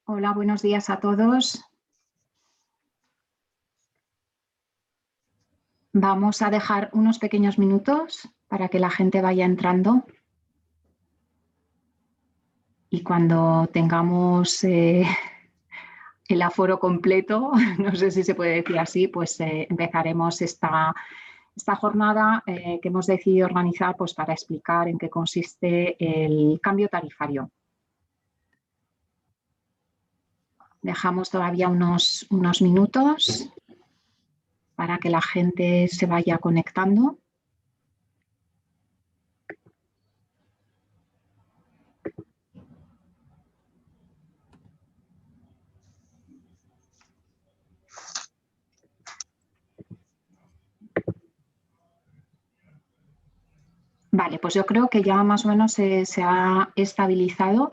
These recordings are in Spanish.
Hola, buenos días a todos. Vamos a dejar unos pequeños minutos para que la gente vaya entrando. Y cuando tengamos el aforo completo, no sé si se puede decir así, pues empezaremos esta jornada que hemos decidido organizar pues, para explicar en qué consiste el cambio tarifario. Dejamos todavía unos minutos para que la gente se vaya conectando. Vale, pues yo creo que ya más o menos se ha estabilizado,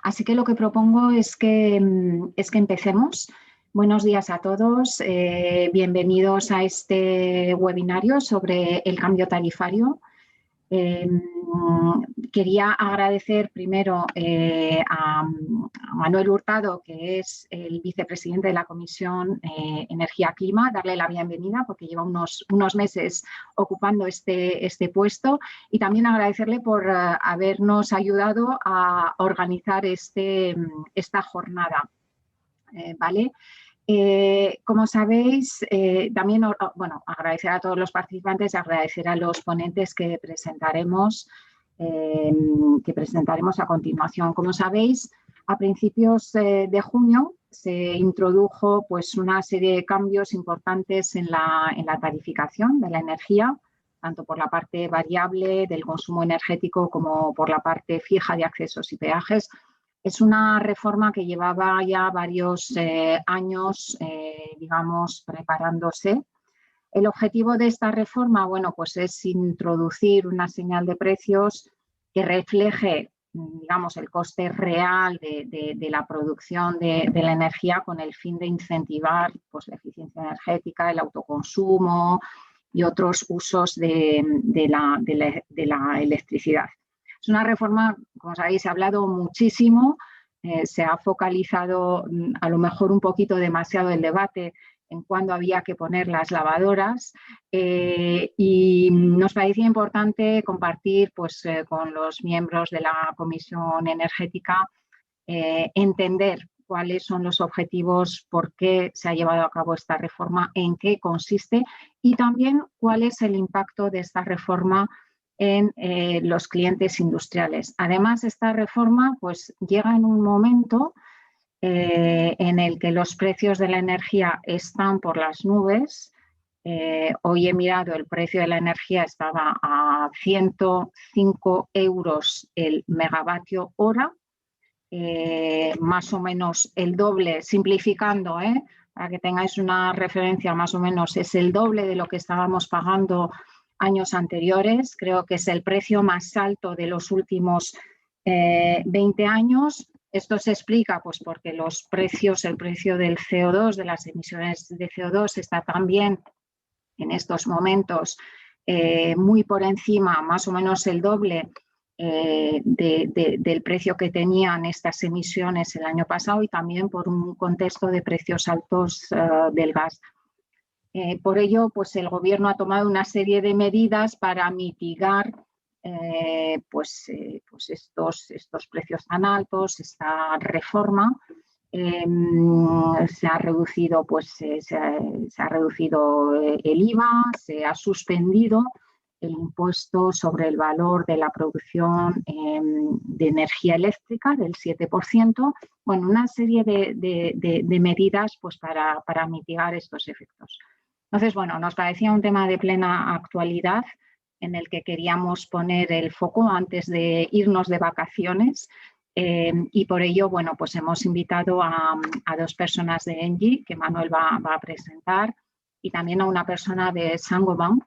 así que lo que propongo es que empecemos. Buenos días a todos, bienvenidos a este webinario sobre el cambio tarifario. Quería agradecer primero a Manuel Hurtado, que es el vicepresidente de la Comisión Energía-Clima, darle la bienvenida porque lleva unos meses ocupando este puesto, y también agradecerle por habernos ayudado a organizar esta jornada. ¿Vale? Como sabéis, también agradecer a todos los participantes, agradecer a los ponentes que presentaremos a continuación. Como sabéis, a principios de junio se introdujo pues, una serie de cambios importantes en la tarificación de la energía, tanto por la parte variable del consumo energético como por la parte fija de accesos y peajes. Es una reforma que llevaba ya varios años, digamos, preparándose. El objetivo de esta reforma, bueno, pues es introducir una señal de precios que refleje, digamos, el coste real de la producción de la energía con el fin de incentivar pues, la eficiencia energética, el autoconsumo y otros usos de la electricidad. Es una reforma, como sabéis, se ha hablado muchísimo, se ha focalizado a lo mejor un poquito demasiado el debate en cuándo había que poner las lavadoras y nos parecía importante compartir pues, con los miembros de la Comisión Energética entender cuáles son los objetivos, por qué se ha llevado a cabo esta reforma, en qué consiste y también cuál es el impacto de esta reforma en los clientes industriales. Además, esta reforma pues, llega en un momento en el que los precios de la energía están por las nubes. Hoy he mirado, el precio de la energía estaba a 105 euros el megavatio hora, más o menos el doble, simplificando, para que tengáis una referencia, más o menos es el doble de lo que estábamos pagando años anteriores. Creo que es el precio más alto de los últimos 20 años. Esto se explica pues, porque el precio del CO2, de las emisiones de CO2, está también en estos momentos muy por encima, más o menos el doble del precio que tenían estas emisiones el año pasado, y también por un contexto de precios altos del gas. Por ello, pues el Gobierno ha tomado una serie de medidas para mitigar estos precios tan altos, esta reforma. Se ha reducido el IVA, se ha suspendido el impuesto sobre el valor de la producción de energía eléctrica del 7%, bueno, una serie de medidas pues, para mitigar estos efectos. Entonces, bueno, nos parecía un tema de plena actualidad en el que queríamos poner el foco antes de irnos de vacaciones y por ello, bueno, pues hemos invitado a dos personas de ENGIE que Manuel va a presentar y también a una persona de Saint-Gobain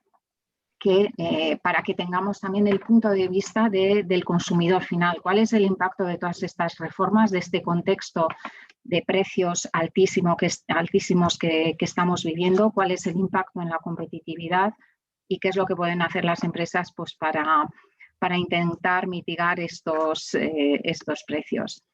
para que tengamos también el punto de vista del consumidor final. ¿Cuál es el impacto de todas estas reformas, de este contexto de precios altísimos que estamos viviendo? ¿Cuál es el impacto en la competitividad y qué es lo que pueden hacer las empresas pues, para intentar mitigar estos precios.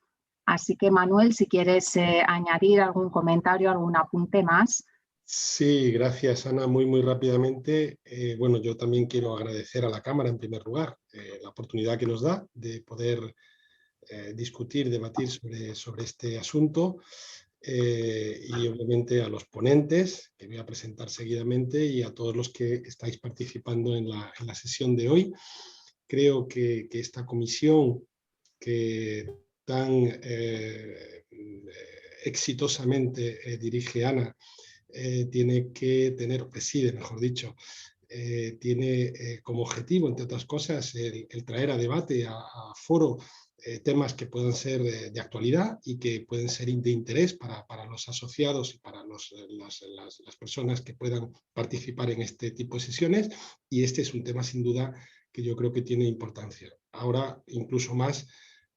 Así que, Manuel, si quieres añadir algún comentario, algún apunte más. Sí, gracias, Ana. Muy rápidamente. Bueno, yo también quiero agradecer a la Cámara, en primer lugar, la oportunidad que nos da de poder discutir, debatir sobre este asunto. Y obviamente a los ponentes, que voy a presentar seguidamente, y a todos los que estáis participando en la sesión de hoy. Creo que esta comisión que tan exitosamente dirige Ana, tiene que tener, preside, mejor dicho, tiene como objetivo, entre otras cosas, el traer a debate, a foro, temas que puedan ser de actualidad y que pueden ser de interés para los asociados y para las personas que puedan participar en este tipo de sesiones. Y este es un tema, sin duda, que yo creo que tiene importancia. Ahora, incluso más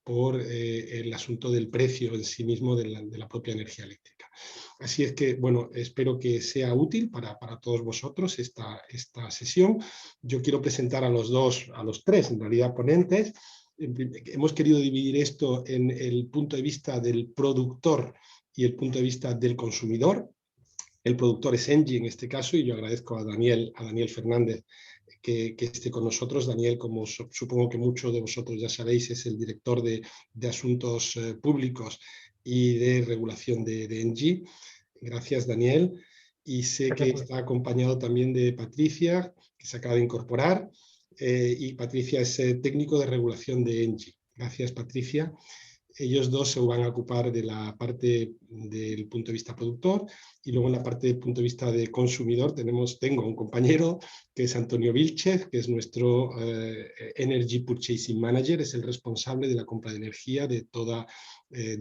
por el asunto del precio en sí mismo de la propia energía eléctrica. Así es que, bueno, espero que sea útil para todos vosotros esta sesión. Yo quiero presentar a los tres, en realidad, ponentes. Hemos querido dividir esto en el punto de vista del productor y el punto de vista del consumidor. El productor es Engie en este caso, y yo agradezco a Daniel Fernández que esté con nosotros. Daniel, como supongo que muchos de vosotros ya sabéis, es el director de Asuntos Públicos y de Regulación de Engie. Gracias, Daniel. Y sé que está acompañado también de Patricia, que se acaba de incorporar, y Patricia es técnico de regulación de Engie. Gracias, Patricia. Ellos dos se van a ocupar de la parte del punto de vista productor, y luego en la parte del punto de vista de consumidor tengo un compañero que es Antonio Vilchez, que es nuestro Energy Purchasing Manager, es el responsable de la compra de energía de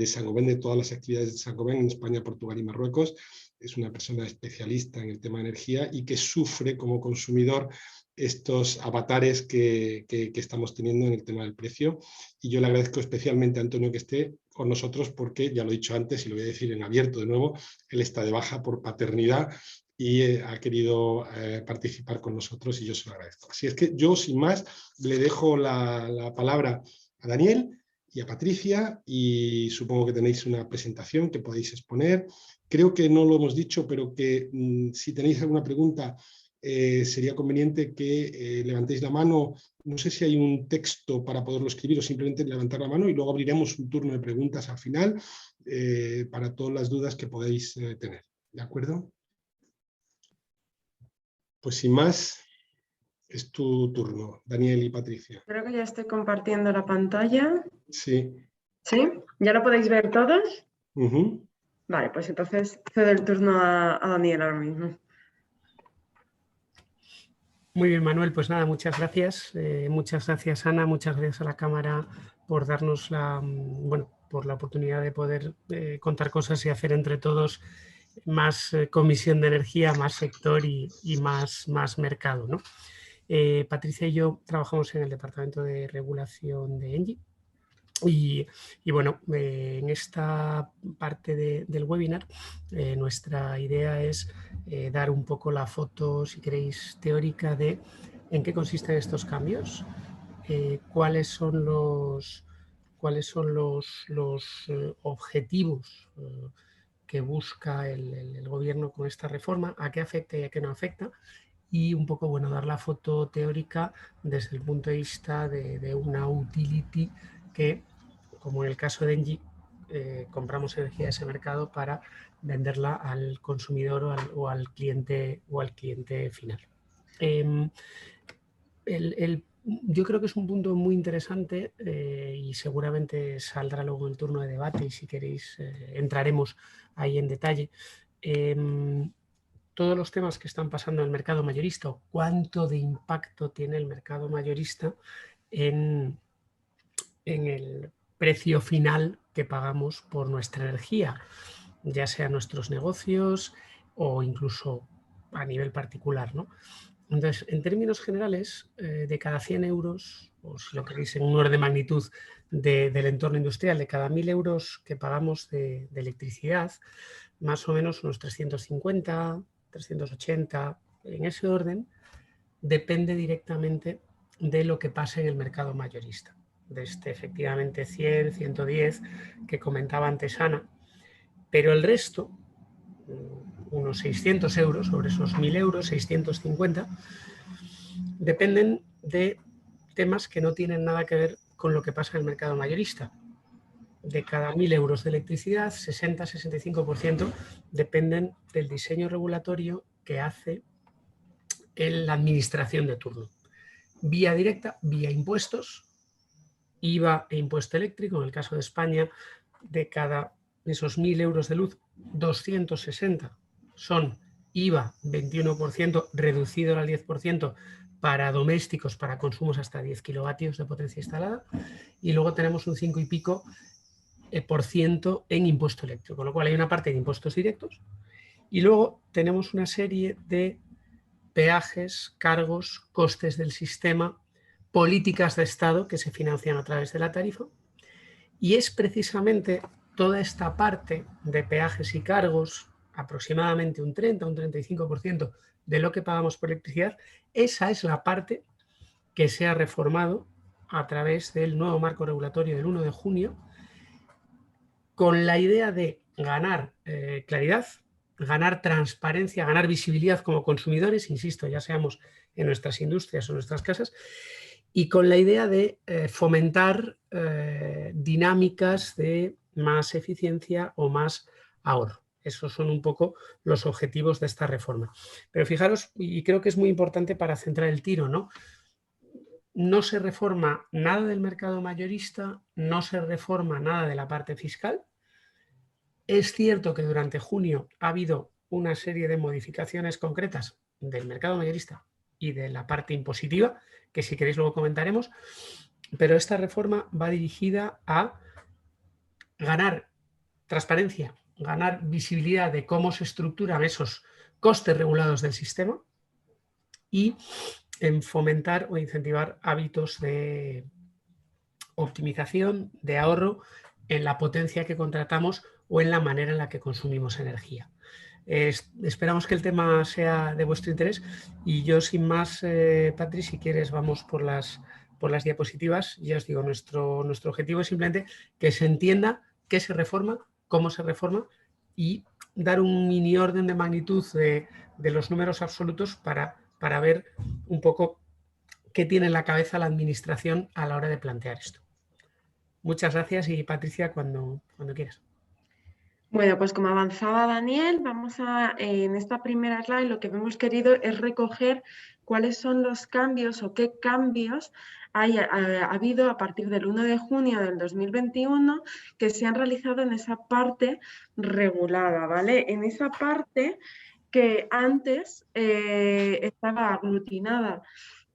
Saint-Gobain, de todas las actividades de Saint-Gobain en España, Portugal y Marruecos. Es una persona especialista en el tema de energía y que sufre como consumidor estos avatares que estamos teniendo en el tema del precio. Y yo le agradezco especialmente a Antonio que esté con nosotros porque, ya lo he dicho antes y lo voy a decir en abierto de nuevo, él está de baja por paternidad y ha querido participar con nosotros, y yo se lo agradezco. Así es que yo, sin más, le dejo la palabra a Daniel y a Patricia, y supongo que tenéis una presentación que podéis exponer. Creo que no lo hemos dicho, pero que si tenéis alguna pregunta, sería conveniente que levantéis la mano. No sé si hay un texto para poderlo escribir o simplemente levantar la mano, y luego abriremos un turno de preguntas al final para todas las dudas que podéis tener. ¿De acuerdo? Pues sin más, es tu turno, Daniel y Patricia. Creo que ya estoy compartiendo la pantalla. Sí. ¿Sí? ¿Ya lo podéis ver todos? Uh-huh. Vale, pues entonces cedo el turno a Daniel ahora mismo. Muy bien, Manuel, pues nada, muchas gracias. Muchas gracias, Ana, muchas gracias a la Cámara por darnos por la oportunidad de poder contar cosas y hacer entre todos más comisión de energía, más sector y más mercado, ¿no? Patricia y yo trabajamos en el Departamento de Regulación de Engie. Y bueno, en esta parte del webinar, nuestra idea es dar un poco la foto, si queréis, teórica de en qué consisten estos cambios, cuáles son los objetivos que busca el gobierno con esta reforma, a qué afecta y a qué no afecta, y un poco, bueno, dar la foto teórica desde el punto de vista de una utility que, como en el caso de Engie, compramos energía de ese mercado para venderla al consumidor o al cliente final. Yo creo que es un punto muy interesante y seguramente saldrá luego en el turno de debate, y si queréis entraremos ahí en detalle. Todos los temas que están pasando en el mercado mayorista, o cuánto de impacto tiene el mercado mayorista en el precio final que pagamos por nuestra energía, ya sea nuestros negocios o incluso a nivel particular, ¿no? Entonces, en términos generales, de cada 100 euros, o si lo queréis en un orden de magnitud del entorno industrial, de cada 1.000 euros que pagamos de electricidad, más o menos unos 350, 380, en ese orden, depende directamente de lo que pase en el mercado mayorista, de este efectivamente 100, 110 que comentaba antes Ana, pero el resto, unos 600 euros, sobre esos 1.000 euros, 650, dependen de temas que no tienen nada que ver con lo que pasa en el mercado mayorista. De cada 1.000 euros de electricidad, 60-65% dependen del diseño regulatorio que hace la administración de turno. Vía directa, vía impuestos, IVA e impuesto eléctrico. En el caso de España, de cada esos 1.000 euros de luz, 260 son IVA 21%, reducido al 10% para domésticos, para consumos hasta 10 kilovatios de potencia instalada, y luego tenemos un 5 y pico % en impuesto eléctrico, con lo cual hay una parte de impuestos directos y luego tenemos una serie de peajes, cargos, costes del sistema, políticas de Estado que se financian a través de la tarifa, y es precisamente toda esta parte de peajes y cargos, aproximadamente un 30, un 35% de lo que pagamos por electricidad, esa es la parte que se ha reformado a través del nuevo marco regulatorio del 1 de junio, con la idea de ganar claridad, ganar transparencia, ganar visibilidad como consumidores, insisto, ya seamos en nuestras industrias o en nuestras casas, y con la idea de fomentar dinámicas de más eficiencia o más ahorro. Esos son un poco los objetivos de esta reforma. Pero fijaros, y creo que es muy importante para centrar el tiro, ¿no? No se reforma nada del mercado mayorista, no se reforma nada de la parte fiscal. Es cierto que durante junio ha habido una serie de modificaciones concretas del mercado mayorista y de la parte impositiva, que si queréis luego comentaremos, pero esta reforma va dirigida a ganar transparencia, ganar visibilidad de cómo se estructuran esos costes regulados del sistema y en fomentar o incentivar hábitos de optimización, de ahorro en la potencia que contratamos o en la manera en la que consumimos energía. Esperamos que el tema sea de vuestro interés y yo sin más, Patri, si quieres vamos por las diapositivas. Ya os digo, nuestro objetivo es simplemente que se entienda qué se reforma, cómo se reforma y dar un mini orden de magnitud de los números absolutos para ver un poco qué tiene en la cabeza la administración a la hora de plantear esto. Muchas gracias y Patricia, cuando quieras. Bueno, pues como avanzaba Daniel, en esta primera slide lo que hemos querido es recoger cuáles son los cambios o qué cambios ha habido a partir del 1 de junio del 2021 que se han realizado en esa parte regulada, ¿vale? En esa parte que antes estaba aglutinada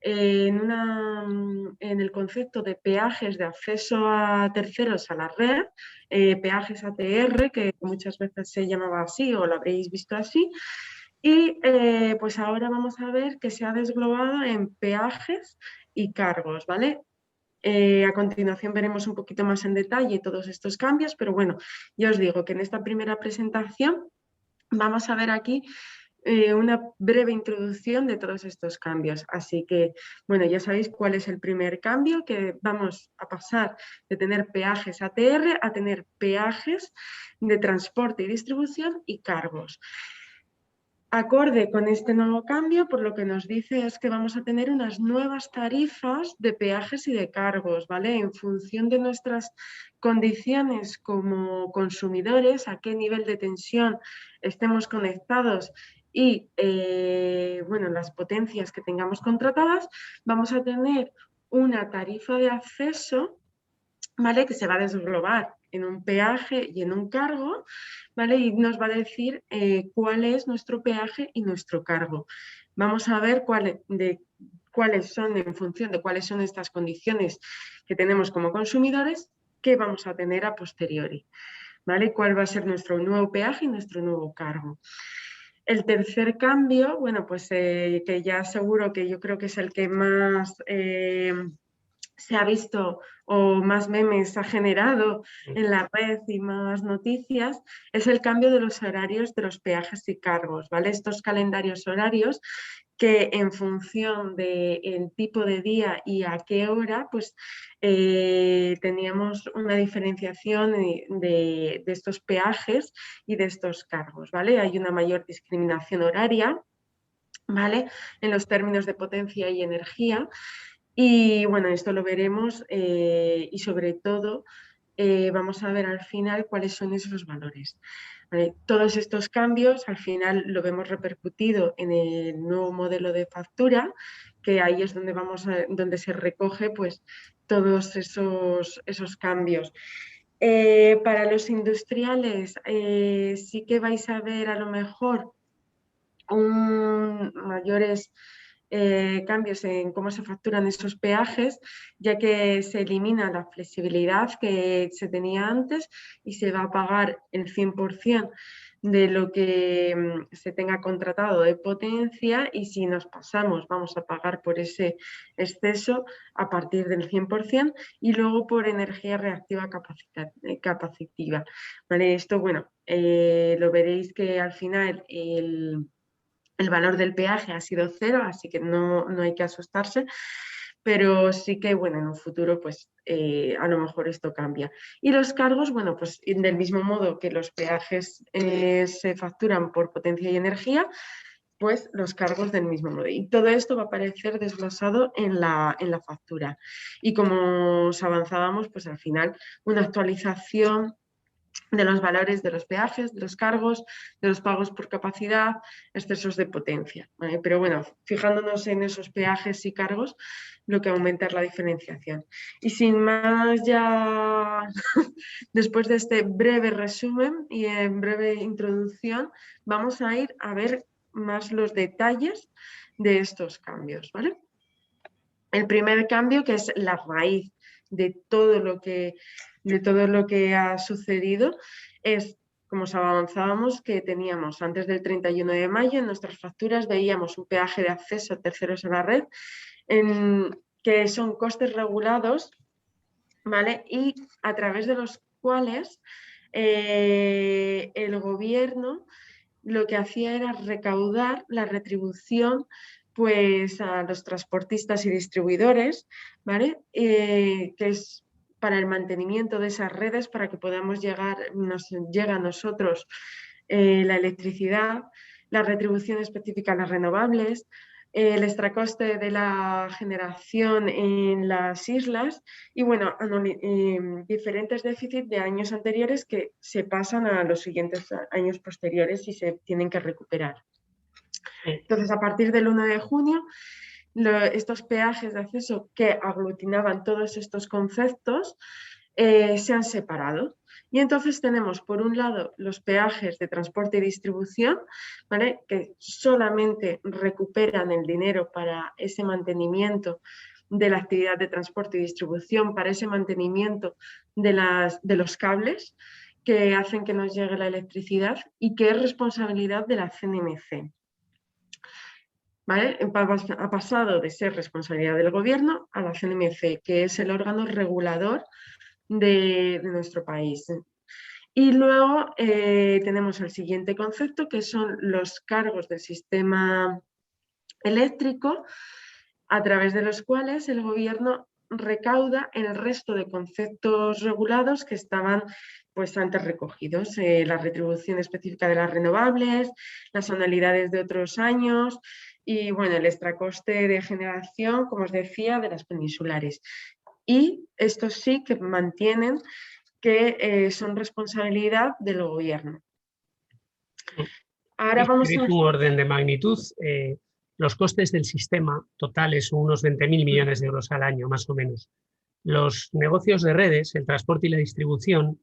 en el concepto de peajes de acceso a terceros a la red, peajes ATR, que muchas veces se llamaba así o lo habréis visto así, y pues ahora vamos a ver que se ha desglobado en peajes y cargos, ¿vale? A continuación veremos un poquito más en detalle todos estos cambios, pero bueno, ya os digo que en esta primera presentación vamos a ver aquí una breve introducción de todos estos cambios. Así que, bueno, ya sabéis cuál es el primer cambio, que vamos a pasar de tener peajes ATR a tener peajes de transporte y distribución y cargos. Acorde con este nuevo cambio, por lo que nos dice es que vamos a tener unas nuevas tarifas de peajes y de cargos, ¿vale? En función de nuestras condiciones como consumidores, a qué nivel de tensión estemos conectados y, bueno, las potencias que tengamos contratadas, vamos a tener una tarifa de acceso, ¿vale? Que se va a desglobar en un peaje y en un cargo, ¿vale? Y nos va a decir cuál es nuestro peaje y nuestro cargo. Vamos a ver cuáles son, en función de cuáles son estas condiciones que tenemos como consumidores, qué vamos a tener a posteriori, ¿vale? Cuál va a ser nuestro nuevo peaje y nuestro nuevo cargo. El tercer cambio, bueno, pues que ya seguro que yo creo que es el que más se ha visto o más memes ha generado en la red y más noticias, es el cambio de los horarios de los peajes y cargos, ¿vale? Estos calendarios horarios que en función del tipo de día y a qué hora, pues teníamos una diferenciación de estos peajes y de estos cargos, ¿vale? Hay una mayor discriminación horaria, ¿vale? En los términos de potencia y energía. Y bueno, esto lo veremos y sobre todo vamos a ver al final cuáles son esos valores. ¿Vale? Todos estos cambios al final lo vemos repercutido en el nuevo modelo de factura, que ahí es donde, donde se recoge pues, todos esos cambios. Para los industriales sí que vais a ver a lo mejor mayores cambios en cómo se facturan esos peajes, ya que se elimina la flexibilidad que se tenía antes y se va a pagar el 100% de lo que se tenga contratado de potencia, y si nos pasamos vamos a pagar por ese exceso a partir del 100% y luego por energía reactiva capacitiva. ¿Vale? Esto, bueno, lo veréis que al final el valor del peaje ha sido 0, así que no hay que asustarse, pero sí que, bueno, en un futuro, pues a lo mejor esto cambia. Y los cargos, bueno, pues del mismo modo que los peajes se facturan por potencia y energía, pues los cargos del mismo modo. Y todo esto va a aparecer desglosado en la factura. Y como os avanzábamos, pues al final una actualización de los valores de los peajes, de los cargos, de los pagos por capacidad, excesos de potencia. ¿Vale? Pero bueno, fijándonos en esos peajes y cargos, lo que aumenta es la diferenciación. Y sin más ya, después de este breve resumen y en breve introducción, vamos a ir a ver más los detalles de estos cambios, ¿vale? El primer cambio, que es la raíz de todo lo que ha sucedido, es, como os avanzábamos, que teníamos antes del 31 de mayo en nuestras facturas veíamos un peaje de acceso a terceros a la red, que son costes regulados, ¿vale? Y a través de los cuales el gobierno lo que hacía era recaudar la retribución pues a los transportistas y distribuidores, ¿vale? Que es para el mantenimiento de esas redes, para que podamos nos llega a nosotros la electricidad, la retribución específica a las renovables, el extracoste de la generación en las islas y, bueno, diferentes déficits de años anteriores que se pasan a los siguientes años posteriores y se tienen que recuperar. Entonces, a partir del 1 de junio, estos peajes de acceso que aglutinaban todos estos conceptos se han separado. Y entonces tenemos, por un lado, los peajes de transporte y distribución, ¿vale? Que solamente recuperan el dinero para ese mantenimiento de la actividad de transporte y distribución, para ese mantenimiento de los cables que hacen que nos llegue la electricidad y que es responsabilidad de la CNMC. ¿Vale? Ha pasado de ser responsabilidad del gobierno a la CNMC, que es el órgano regulador de nuestro país. Y luego tenemos el siguiente concepto, que son los cargos del sistema eléctrico, a través de los cuales el gobierno recauda el resto de conceptos regulados que estaban pues antes recogidos, la retribución específica de las renovables, las anualidades de otros años y, bueno, el extracoste de generación, como os decía, de las peninsulares. Y estos sí que mantienen que son responsabilidad del gobierno. Ahora vamos a... un orden de magnitud. Los costes del sistema totales son unos 20.000 millones de euros al año, más o menos. Los negocios de redes, el transporte y la distribución,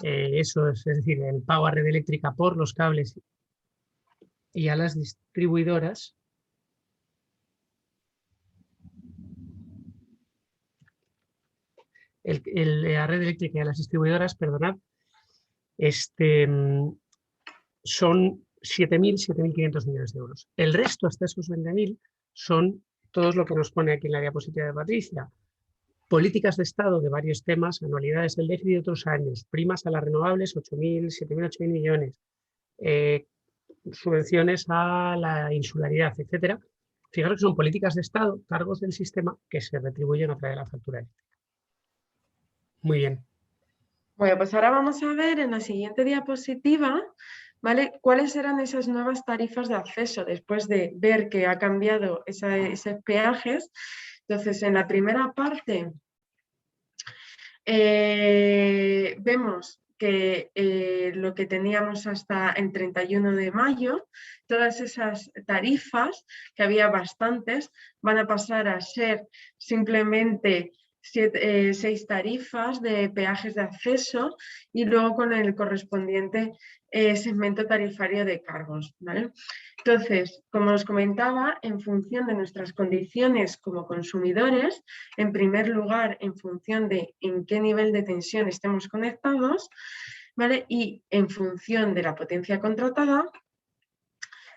eso es decir, el pago a red eléctrica por los cables y a las distribuidoras, la red eléctrica y a las distribuidoras, perdonad, son 7.500 millones de euros. El resto, hasta esos 20.000, son todos lo que nos pone aquí en la diapositiva de Patricia. políticas de Estado de varios temas, anualidades del déficit de otros años, primas a las renovables, 8.000, 7.000, 8.000 millones, subvenciones a la insularidad, etcétera. Fijaros que son políticas de Estado, cargos del sistema, que se retribuyen a través de la factura eléctrica. Muy bien. Bueno, pues ahora vamos a ver en la siguiente diapositiva, ¿vale?, cuáles eran esas nuevas tarifas de acceso después de ver que ha cambiado esos peajes. Entonces, en la primera parte vemos que lo que teníamos hasta el 31 de mayo, todas esas tarifas, que había bastantes, van a pasar a ser simplemente 6 tarifas de peajes de acceso y luego con el correspondiente segmento tarifario de cargos, ¿vale? Entonces, como os comentaba, en función de nuestras condiciones como consumidores, en primer lugar, en función de en qué nivel de tensión estemos conectados, ¿vale?, y en función de la potencia contratada,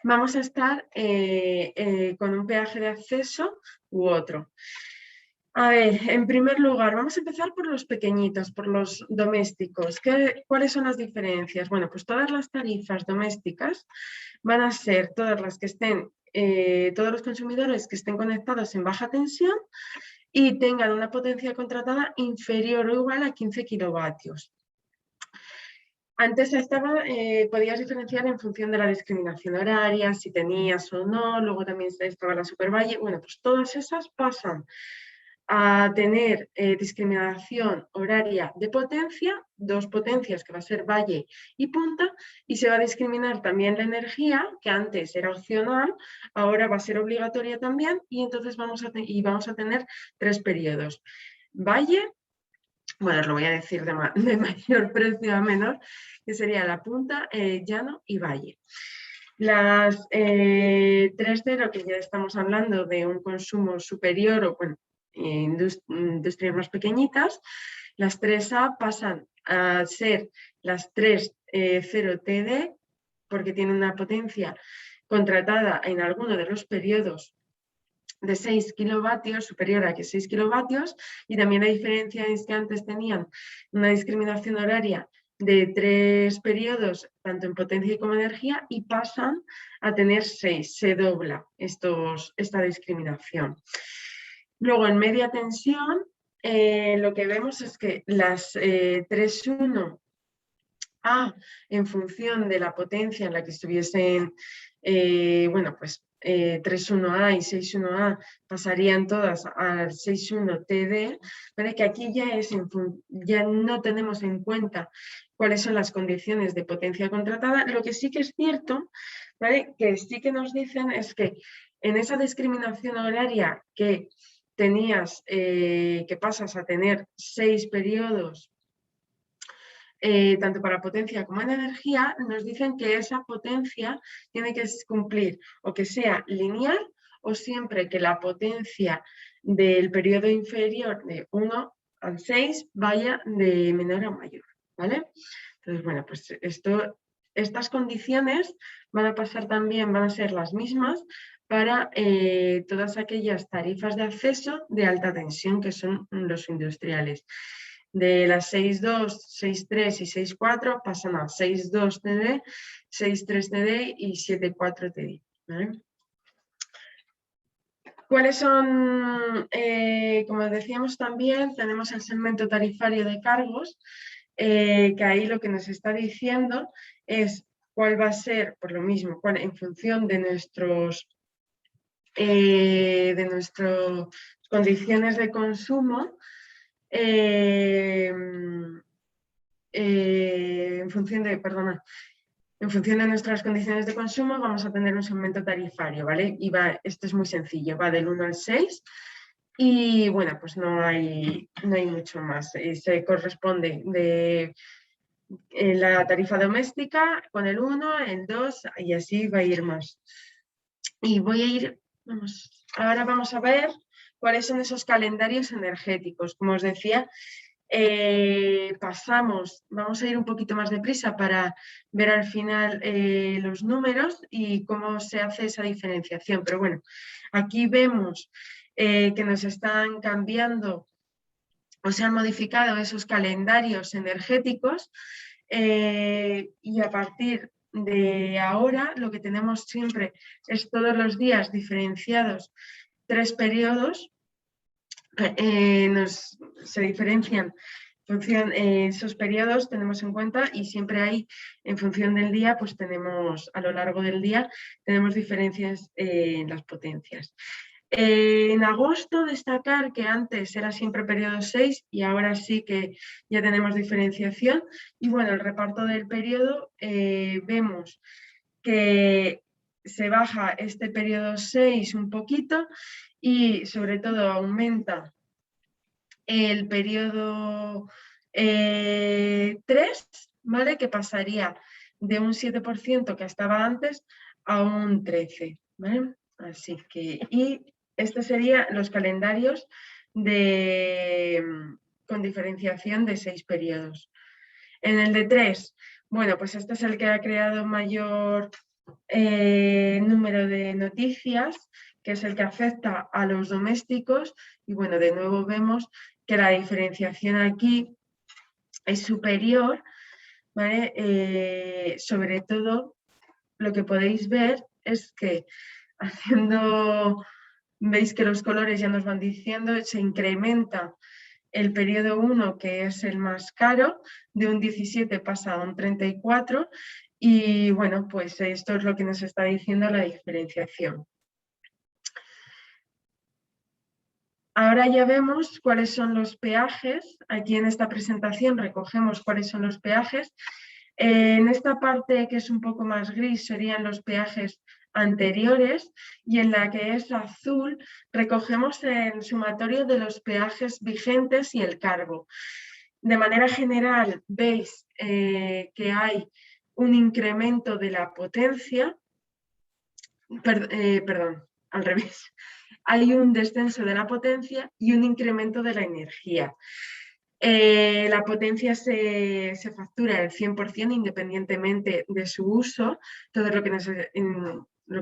vamos a estar con un peaje de acceso u otro. A ver, en primer lugar, vamos a empezar por los pequeñitos, por los domésticos. ¿Cuáles son las diferencias? Bueno, pues todas las tarifas domésticas van a ser todas las que estén, todos los consumidores que estén conectados en baja tensión y tengan una potencia contratada inferior o igual a 15 kilovatios. Antes podías diferenciar en función de la discriminación horaria, si tenías o no, luego también estaba la supervalle. Bueno, pues todas esas pasan a tener discriminación horaria de potencia, 2 potencias que va a ser valle y punta, y se va a discriminar también la energía, que antes era opcional, ahora va a ser obligatoria también, y entonces vamos a tener 3 periodos. Valle, bueno, os lo voy a decir de mayor precio a menor, que sería la punta, llano y valle. Las 3.0, que ya estamos hablando de un consumo superior o, bueno, industrias más pequeñitas, las 3A pasan a ser las 3.0 TD porque tienen una potencia contratada en alguno de los periodos de 6 kilovatios, superior a que 6 kilovatios, y también la diferencia es que antes tenían una discriminación horaria de 3 periodos, tanto en potencia como energía, y pasan a tener 6, se dobla esta discriminación. Luego, en media tensión, lo que vemos es que las 3.1A, en función de la potencia en la que estuviesen, bueno, pues 3.1A y 6.1A pasarían todas al 6.1 TD, ¿vale?, que aquí ya no tenemos en cuenta cuáles son las condiciones de potencia contratada. Lo que sí que es cierto, ¿vale?, que sí que nos dicen es que en esa discriminación horaria que tenías, que pasas a tener 6 periodos, tanto para potencia como en energía, nos dicen que esa potencia tiene que cumplir o que sea lineal o siempre que la potencia del periodo inferior de 1 al 6 vaya de menor a mayor, ¿vale? Entonces, bueno, pues estas condiciones van a ser las mismas para todas aquellas tarifas de acceso de alta tensión que son los industriales. De las 6.2, 6.3 y 6.4 pasan a 6.2 TD, 6.3 TD y 7.4 TD, ¿vale? ¿Cuáles son? Como decíamos también, tenemos el segmento tarifario de cargos, que ahí lo que nos está diciendo es cuál va a ser, por lo mismo, en función de nuestras condiciones de consumo, en función de nuestras condiciones de consumo vamos a tener un segmento tarifario, ¿vale? Y esto es muy sencillo, va del 1 al 6 y, bueno, pues no hay mucho más. Se corresponde de la tarifa doméstica con el 1, el 2 y así va a ir más. Y ahora vamos a ver cuáles son esos calendarios energéticos. Como os decía, vamos a ir un poquito más deprisa para ver al final los números y cómo se hace esa diferenciación. Pero bueno, aquí vemos que nos están cambiando o se han modificado esos calendarios energéticos, y a partir de ahora lo que tenemos siempre es todos los días diferenciados 3 periodos. Se diferencian en función, esos periodos tenemos en cuenta, y siempre hay, en función del día, pues tenemos a lo largo del día, tenemos diferencias en las potencias. En agosto, destacar que antes era siempre periodo 6 y ahora sí que ya tenemos diferenciación. Y bueno, el reparto del periodo, vemos que se baja este periodo 6 un poquito y sobre todo aumenta el periodo 3, ¿vale? Que pasaría de un 7% que estaba antes a un 13%, ¿vale? Así que, y estos serían los calendarios con diferenciación de 6 periodos. En el de 3, bueno, pues este es el que ha creado mayor número de noticias, que es el que afecta a los domésticos, y bueno, de nuevo vemos que la diferenciación aquí es superior, ¿vale? Sobre todo, lo que podéis ver es que veis que los colores ya nos van diciendo, se incrementa el periodo 1, que es el más caro, de un 17 pasa a un 34, y bueno, pues esto es lo que nos está diciendo la diferenciación. Ahora ya vemos cuáles son los peajes. Aquí en esta presentación recogemos cuáles son los peajes. En esta parte que es un poco más gris serían los peajes anteriores, y en la que es azul recogemos el sumatorio de los peajes vigentes y el cargo. De manera general veis que hay un incremento de la potencia, perdón, al revés. Hay un descenso de la potencia y un incremento de la energía. La potencia se factura el 100% independientemente de su uso. Todo lo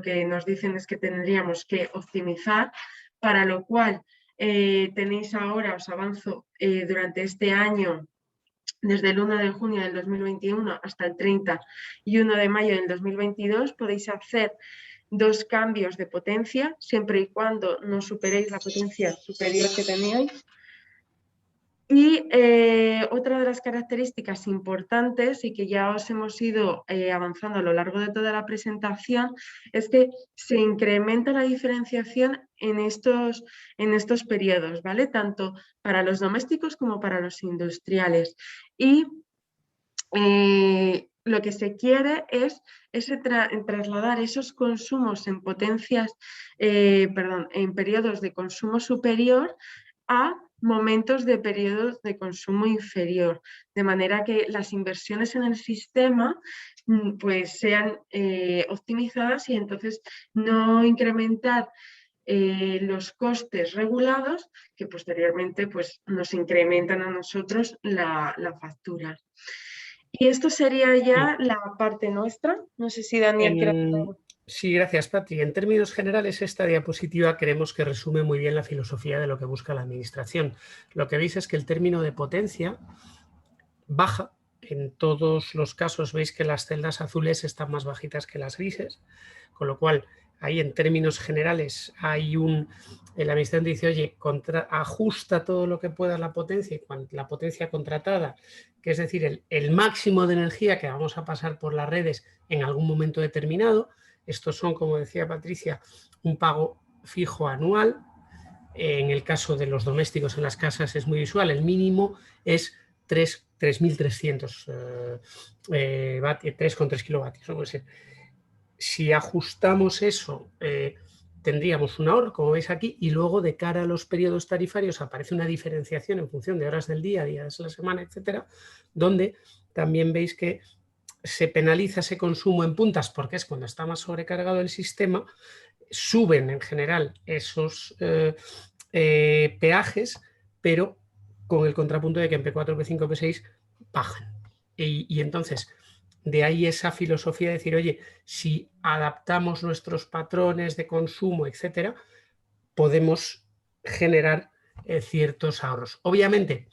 que nos dicen es que tendríamos que optimizar, para lo cual tenéis ahora, os avanzo, durante este año, desde el 1 de junio del 2021 hasta el 31 de mayo del 2022, podéis hacer 2 cambios de potencia, siempre y cuando no superéis la potencia superior que teníais. Y otra de las características importantes, y que ya os hemos ido avanzando a lo largo de toda la presentación, es que se incrementa la diferenciación en estos periodos, ¿vale? Tanto para los domésticos como para los industriales. Y lo que se quiere es trasladar esos consumos en potencias, en periodos de consumo superior a momentos de periodos de consumo inferior, de manera que las inversiones en el sistema pues sean optimizadas, y entonces no incrementar los costes regulados, que posteriormente pues, nos incrementan a nosotros la factura. Y esto sería ya la parte nuestra. No sé si Daniel quiere... Sí, gracias, Patri. En términos generales, esta diapositiva creemos que resume muy bien la filosofía de lo que busca la Administración. Lo que veis es que el término de potencia baja. En todos los casos veis que las celdas azules están más bajitas que las grises, con lo cual ahí en términos generales hay la Administración dice, oye, ajusta todo lo que pueda la potencia, y la potencia contratada, que es decir, el máximo de energía que vamos a pasar por las redes en algún momento determinado. Estos son, como decía Patricia, un pago fijo anual. En el caso de los domésticos en las casas es muy visual, el mínimo es 3.300 3,3 kilovatios. ¿No? Pues, si ajustamos eso, tendríamos un ahorro, como veis aquí, y luego de cara a los periodos tarifarios aparece una diferenciación en función de horas del día, días de la semana, etcétera, donde también veis que se penaliza ese consumo en puntas, porque es cuando está más sobrecargado el sistema. Suben en general esos peajes, pero con el contrapunto de que en P4, P5, P6 bajan. Y entonces, de ahí esa filosofía de decir, oye, si adaptamos nuestros patrones de consumo, etcétera, podemos generar ciertos ahorros. Obviamente,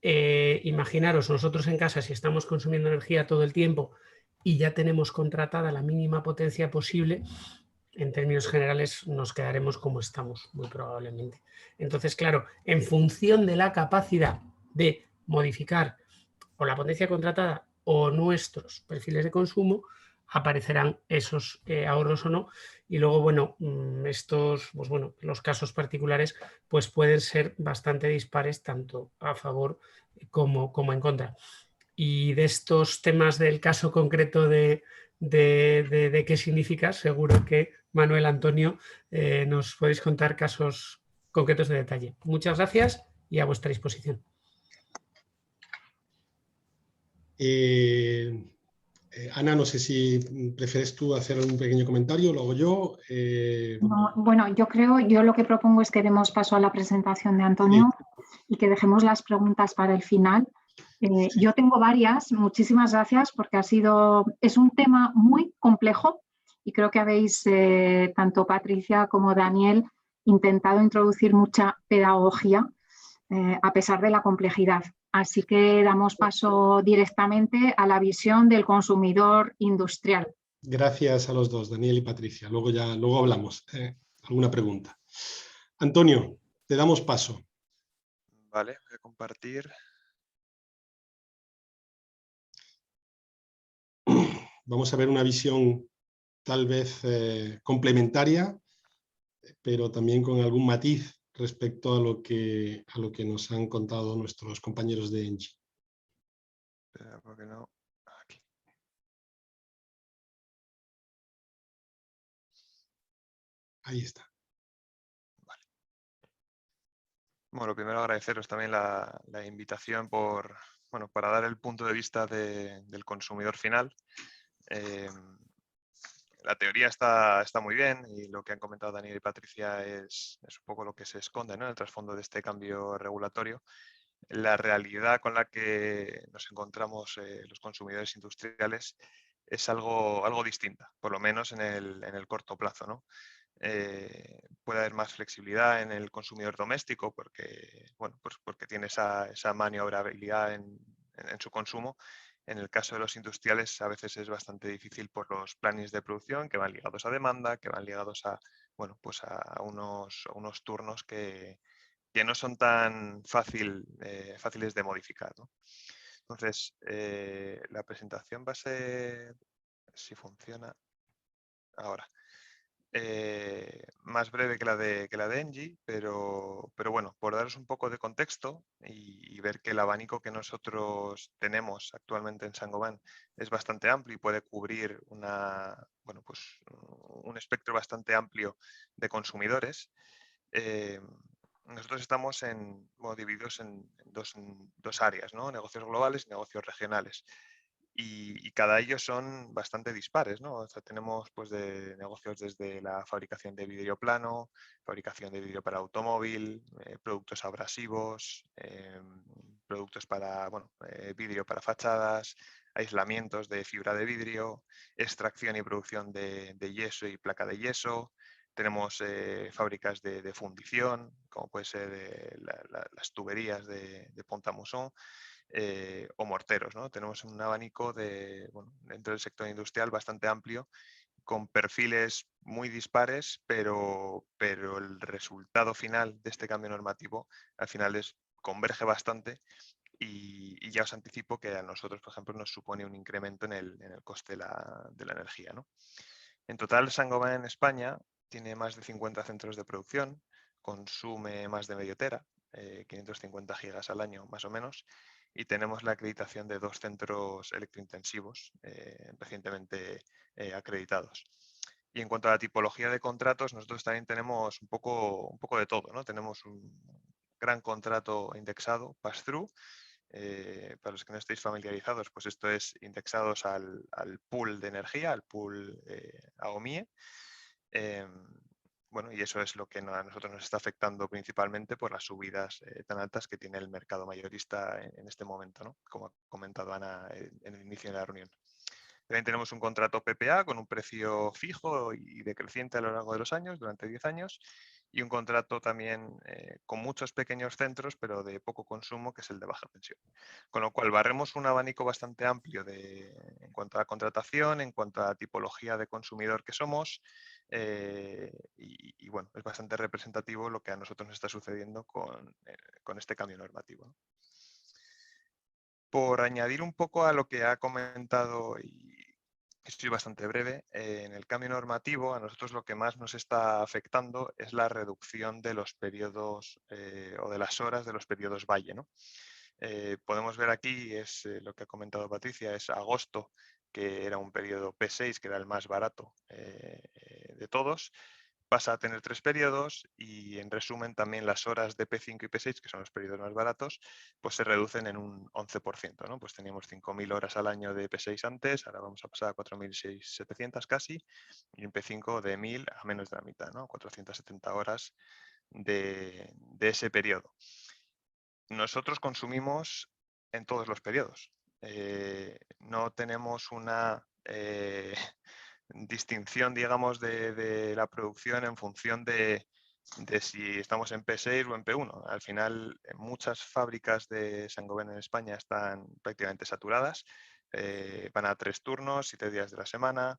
imaginaros, nosotros en casa, si estamos consumiendo energía todo el tiempo y ya tenemos contratada la mínima potencia posible, en términos generales nos quedaremos como estamos, muy probablemente. Entonces, claro, en función de la capacidad de modificar o la potencia contratada o nuestros perfiles de consumo, aparecerán esos ahorros o no. Y luego, bueno, estos, pues bueno, los casos particulares pues pueden ser bastante dispares tanto a favor como en contra. Y de estos temas del caso concreto de qué significa, seguro que Manuel, Antonio, nos podéis contar casos concretos de detalle. Muchas gracias y a vuestra disposición. Ana, no sé si prefieres tú hacer un pequeño comentario, lo hago yo. No, bueno, yo lo que propongo es que demos paso a la presentación de Antonio y que dejemos las preguntas para el final. Yo tengo varias, muchísimas gracias, porque es un tema muy complejo y creo que habéis, tanto Patricia como Daniel, intentado introducir mucha pedagogía a pesar de la complejidad. Así que damos paso directamente a la visión del consumidor industrial. Gracias a los dos, Daniel y Patricia. Luego hablamos. ¿Alguna pregunta? Antonio, te damos paso. Vale, voy a compartir. Vamos a ver una visión tal vez complementaria, pero también con algún matiz respecto a lo que nos han contado nuestros compañeros de Engie. Espera, ¿por qué no? Aquí. Ahí está. Vale. Bueno, lo primero agradeceros también la invitación para dar el punto de vista del consumidor final. La teoría está muy bien y lo que han comentado Daniel y Patricia es un poco lo que se esconde, ¿no?, en el trasfondo de este cambio regulatorio. La realidad con la que nos encontramos los consumidores industriales es algo distinta, por lo menos en el corto plazo, ¿no? Puede haber más flexibilidad en el consumidor doméstico porque tiene esa maniobrabilidad en su consumo. En el caso de los industriales a veces es bastante difícil por los plannings de producción que van ligados a demanda, que van ligados a unos turnos que no son tan fáciles de modificar, ¿no? Entonces, la presentación va a ser, si funciona ahora, más breve que la de Engie, pero bueno, por daros un poco de contexto y ver que el abanico que nosotros tenemos actualmente en Saint-Gobain es bastante amplio y puede cubrir un espectro bastante amplio de consumidores. Nosotros estamos divididos en dos áreas, ¿no? Negocios globales y negocios regionales. Y cada de ellos son bastante dispares, ¿no? O sea, tenemos pues de negocios desde la fabricación de vidrio plano, fabricación de vidrio para automóvil, productos abrasivos, productos para vidrio para fachadas, aislamientos de fibra de vidrio, extracción y producción de yeso y placa de yeso. Tenemos fábricas de fundición, como puede ser las tuberías de Pont-à-Mousson, o morteros, ¿no? Tenemos un abanico dentro del sector industrial bastante amplio, con perfiles muy dispares, pero el resultado final de este cambio normativo al final converge bastante y ya os anticipo que a nosotros, por ejemplo, nos supone un incremento en el coste de la energía, ¿no? En total, Saint-Gobain en España tiene más de 50 centros de producción, consume más de medio tera, 550 gigas al año más o menos, y tenemos la acreditación de 2 centros electrointensivos recientemente acreditados. Y en cuanto a la tipología de contratos, nosotros también tenemos un poco de todo, ¿no? Tenemos un gran contrato indexado, pass-through. Para los que no estéis familiarizados, pues esto es indexados al pool de energía, al pool AOMIE. Y eso es lo que a nosotros nos está afectando principalmente por las subidas tan altas que tiene el mercado mayorista en este momento, ¿no? Como ha comentado Ana en el inicio de la reunión. También tenemos un contrato PPA con un precio fijo y decreciente a lo largo de los años, durante 10 años, y un contrato también con muchos pequeños centros, pero de poco consumo, que es el de baja tensión. Con lo cual barremos un abanico bastante amplio en cuanto a la contratación, en cuanto a la tipología de consumidor que somos, y bueno, es bastante representativo lo que a nosotros nos está sucediendo con este cambio normativo, ¿no? Por añadir un poco a lo que ha comentado, y estoy bastante breve, en el cambio normativo a nosotros lo que más nos está afectando es la reducción de los periodos o de las horas de los periodos valle, ¿no? Podemos ver aquí, es lo que ha comentado Patricia, es agosto, que era un periodo P6, que era el más barato de todos, pasa a tener 3 periodos y, en resumen, también las horas de P5 y P6, que son los periodos más baratos, pues se reducen en un 11%, ¿no? Pues teníamos 5.000 horas al año de P6 antes, ahora vamos a pasar a 4.700 casi, y en P5 de 1.000 a menos de la mitad, ¿no? 470 horas de ese periodo. Nosotros consumimos en todos los periodos. No tenemos una distinción, digamos, de la producción en función de si estamos en P6 o en P1. Al final, muchas fábricas de Saint-Gobain en España están prácticamente saturadas. Van a 3 turnos, 7 días de la semana.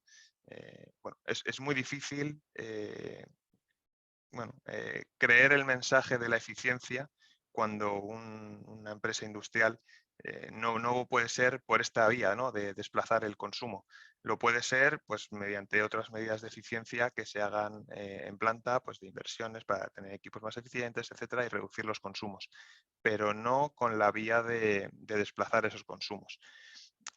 Bueno, es muy difícil creer el mensaje de la eficiencia cuando una empresa industrial no puede ser por esta vía, ¿no?, de desplazar el consumo. Lo puede ser pues, mediante otras medidas de eficiencia que se hagan en planta, pues, de inversiones para tener equipos más eficientes, etcétera, y reducir los consumos, pero no con la vía de desplazar esos consumos.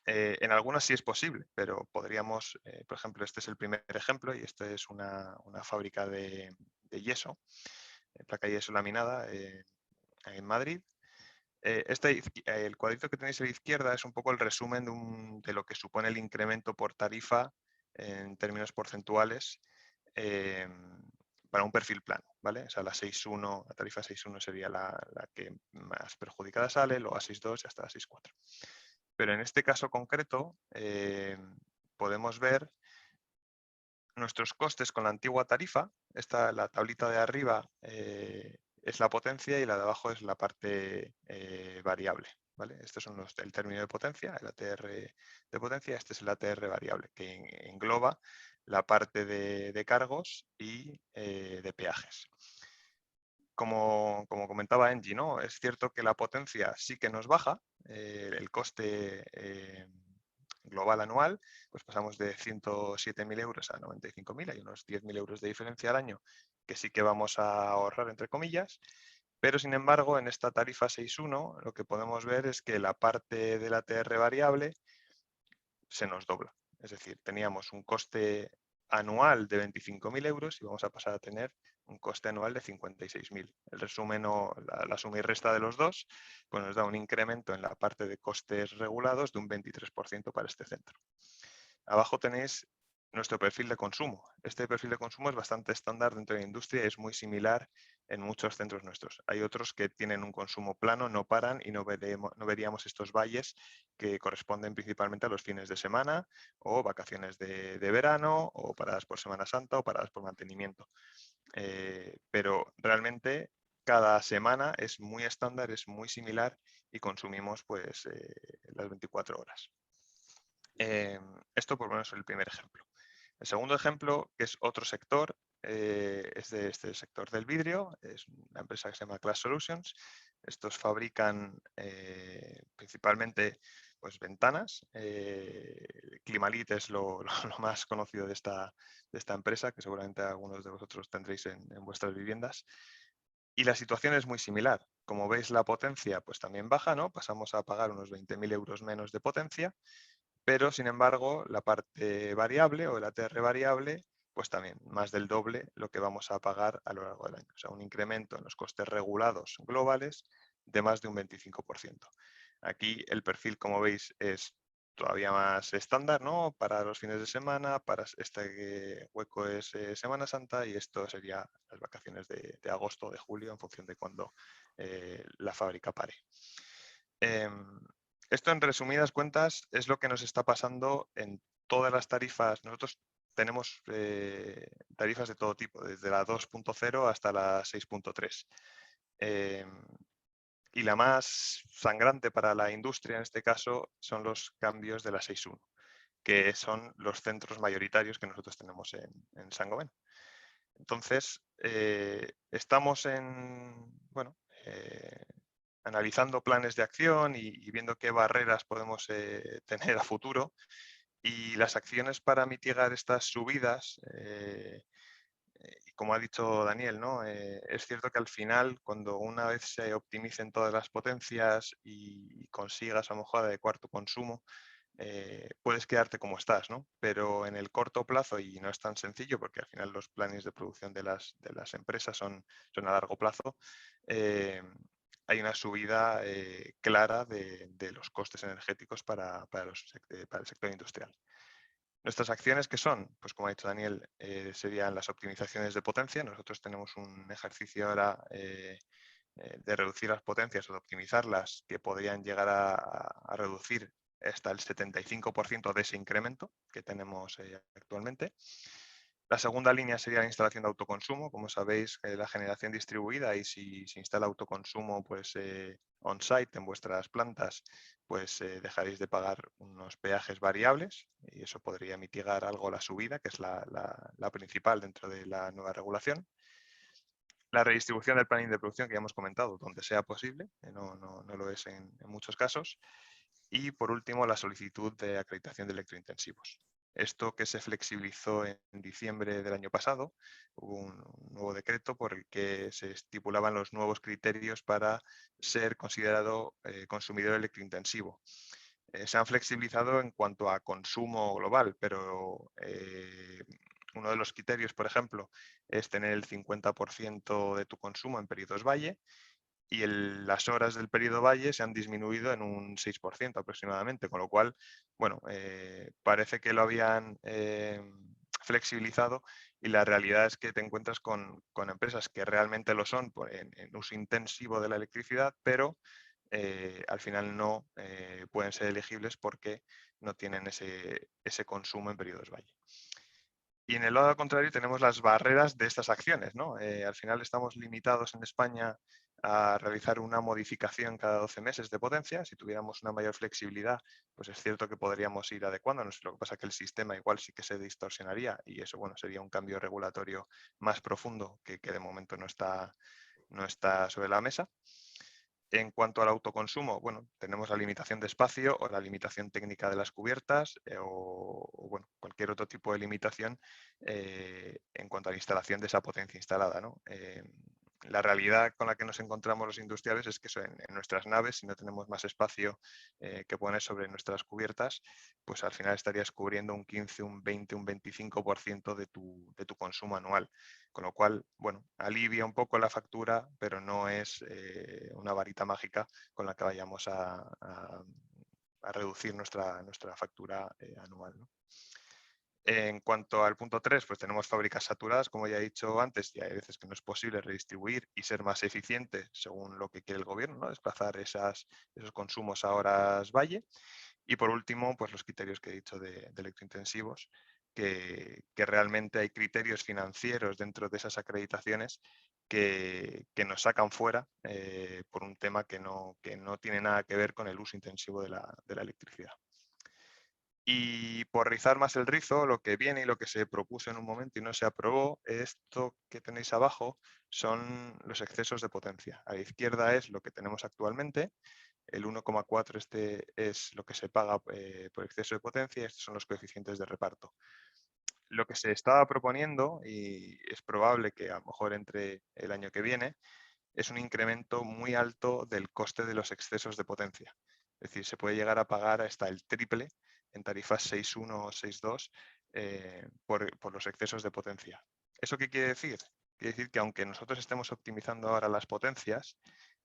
En algunas sí es posible, pero podríamos, por ejemplo, este es el primer ejemplo y este es una fábrica de yeso, placa de yeso laminada en Madrid. El cuadrito que tenéis a la izquierda es un poco el resumen de lo que supone el incremento por tarifa en términos porcentuales para un perfil plano, ¿vale? O sea, la tarifa 6.1 sería la que más perjudicada sale, luego a 6.2 y hasta la 6.4. Pero en este caso concreto podemos ver nuestros costes con la antigua tarifa. La tablita de arriba es la potencia y la de abajo es la parte variable, ¿vale? Estos son el término de potencia, el ATR de potencia. Este es el ATR variable, que engloba la parte de cargos y de peajes. Como comentaba Engie, ¿no?, es cierto que la potencia sí que nos baja, el coste global anual, pues pasamos de 107.000 euros a 95.000, hay unos 10.000 euros de diferencia al año que sí que vamos a ahorrar, entre comillas, pero sin embargo en esta tarifa 6.1 lo que podemos ver es que la parte del ATR variable se nos dobla. Es decir, teníamos un coste anual de 25.000 euros y vamos a pasar a tener un coste anual de 56.000. El resumen o la suma y resta de los dos pues nos da un incremento en la parte de costes regulados de un 23% para este centro. Abajo tenéis nuestro perfil de consumo. Este perfil de consumo es bastante estándar dentro de la industria y es muy similar en muchos centros nuestros. Hay otros que tienen un consumo plano, no paran y no veríamos estos valles que corresponden principalmente a los fines de semana o vacaciones de verano o paradas por Semana Santa o paradas por mantenimiento. Pero realmente cada semana es muy estándar, es muy similar y consumimos pues las 24 horas. Esto por lo menos es el primer ejemplo. El segundo ejemplo, que es otro sector, es de este sector del vidrio, es una empresa que se llama Glass Solutions. Estos fabrican principalmente pues, ventanas. Climalit es lo más conocido de esta empresa, que seguramente algunos de vosotros tendréis en vuestras viviendas. Y la situación es muy similar. Como veis, la potencia pues, también baja, ¿no? Pasamos a pagar unos 20.000 euros menos de potencia, pero sin embargo la parte variable o el ATR variable pues también más del doble lo que vamos a pagar a lo largo del año. O sea, un incremento en los costes regulados globales de más de un 25%. Aquí el perfil, como veis, es todavía más estándar, ¿no?, para los fines de semana, para este hueco es Semana Santa y esto sería las vacaciones de agosto o de julio en función de cuando la fábrica pare. Esto, en resumidas cuentas, es lo que nos está pasando en todas las tarifas. Nosotros tenemos tarifas de todo tipo, desde la 2.0 hasta la 6.3. Y la más sangrante para la industria en este caso son los cambios de la 6.1, que son los centros mayoritarios que nosotros tenemos en Saint-Gobain. Entonces, estamos analizando planes de acción y viendo qué barreras podemos tener a futuro, y las acciones para mitigar estas subidas, como ha dicho Daniel, ¿no? Es cierto que al final, cuando una vez se optimicen todas las potencias y consigas a lo mejor adecuar tu consumo, puedes quedarte como estás, ¿no? Pero en el corto plazo, y no es tan sencillo porque al final los planes de producción de las empresas son a largo plazo, hay una subida clara de los costes energéticos para el sector industrial. Nuestras acciones, ¿qué son? Pues como ha dicho Daniel, serían las optimizaciones de potencia. Nosotros tenemos un ejercicio ahora de reducir las potencias o de optimizarlas que podrían llegar a reducir hasta el 75% de ese incremento que tenemos actualmente. La segunda línea sería la instalación de autoconsumo. Como sabéis, la generación distribuida, y si se instala autoconsumo pues, on-site en vuestras plantas, pues dejaréis de pagar unos peajes variables y eso podría mitigar algo la subida, que es la principal dentro de la nueva regulación. La redistribución del planning de producción, que ya hemos comentado, donde sea posible, no lo es en muchos casos. Y por último, la solicitud de acreditación de electrointensivos. Esto que se flexibilizó en diciembre del año pasado, hubo un nuevo decreto por el que se estipulaban los nuevos criterios para ser considerado consumidor electrointensivo. Se han flexibilizado en cuanto a consumo global, pero uno de los criterios, por ejemplo, es tener el 50% de tu consumo en periodos valle, y las horas del periodo valle se han disminuido en un 6% aproximadamente, con lo cual, bueno, parece que lo habían flexibilizado, y la realidad es que te encuentras con empresas que realmente lo son en uso intensivo de la electricidad, pero al final no pueden ser elegibles porque no tienen ese consumo en periodos valle. Y en el lado contrario tenemos las barreras de estas acciones, ¿no? Al final estamos limitados en España a realizar una modificación cada 12 meses de potencia. Si tuviéramos una mayor flexibilidad, pues es cierto que podríamos ir adecuándonos. Lo que pasa es que el sistema igual sí que se distorsionaría, y eso, bueno, sería un cambio regulatorio más profundo que de momento no está sobre la mesa. En cuanto al autoconsumo, bueno, tenemos la limitación de espacio o la limitación técnica de las cubiertas o bueno, cualquier otro tipo de limitación en cuanto a la instalación de esa potencia instalada, ¿no? La realidad con la que nos encontramos los industriales es que en nuestras naves, si no tenemos más espacio que poner sobre nuestras cubiertas, pues al final estarías cubriendo un 15, un 20, un 25% de tu consumo anual. Con lo cual, bueno, alivia un poco la factura, pero no es una varita mágica con la que vayamos a reducir nuestra factura anual, ¿no? En cuanto al punto 3, pues tenemos fábricas saturadas, como ya he dicho antes, y hay veces que no es posible redistribuir y ser más eficiente según lo que quiere el gobierno, ¿no? Desplazar esos consumos a horas valle. Y por último, pues los criterios que he dicho de electrointensivos, que realmente hay criterios financieros dentro de esas acreditaciones que nos sacan fuera por un tema que no tiene nada que ver con el uso intensivo de la electricidad. Y por rizar más el rizo, lo que viene y lo que se propuso en un momento y no se aprobó, esto que tenéis abajo son los excesos de potencia. A la izquierda es lo que tenemos actualmente, el 1,4 este es lo que se paga por exceso de potencia, y estos son los coeficientes de reparto. Lo que se estaba proponiendo, y es probable que a lo mejor entre el año que viene, es un incremento muy alto del coste de los excesos de potencia. Es decir, se puede llegar a pagar hasta el triple en tarifas 6.1 o 6.2 por los excesos de potencia. ¿Eso qué quiere decir? Quiere decir que aunque nosotros estemos optimizando ahora las potencias,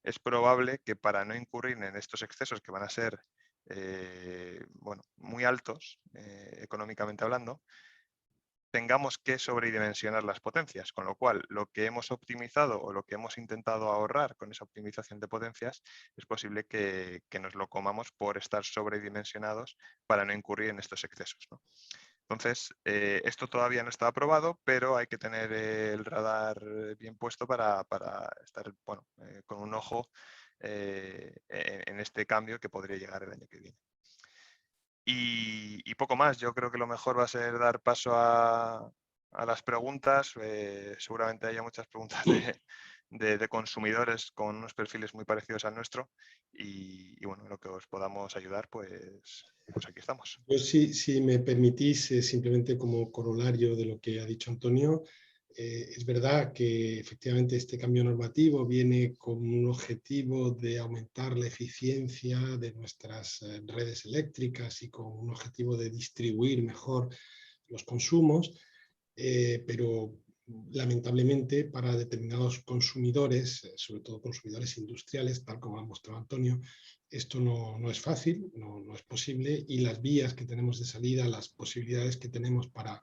es probable que para no incurrir en estos excesos que van a ser bueno, muy altos económicamente hablando, tengamos que sobredimensionar las potencias, con lo cual lo que hemos optimizado o lo que hemos intentado ahorrar con esa optimización de potencias es posible que nos lo comamos por estar sobredimensionados para no incurrir en estos excesos, ¿no? Entonces, esto todavía no está aprobado, pero hay que tener el radar bien puesto para estar con un ojo en este cambio que podría llegar el año que viene. Y poco más, yo creo que lo mejor va a ser dar paso a las preguntas. Seguramente haya muchas preguntas de consumidores con unos perfiles muy parecidos al nuestro y bueno, en lo que os podamos ayudar, pues aquí estamos. Pues si me permitís, simplemente como corolario de lo que ha dicho Antonio, es verdad que efectivamente este cambio normativo viene con un objetivo de aumentar la eficiencia de nuestras redes eléctricas y con un objetivo de distribuir mejor los consumos, pero lamentablemente para determinados consumidores, sobre todo consumidores industriales, tal como ha mostrado Antonio, esto no es fácil, no es posible, y las vías que tenemos de salida, las posibilidades que tenemos para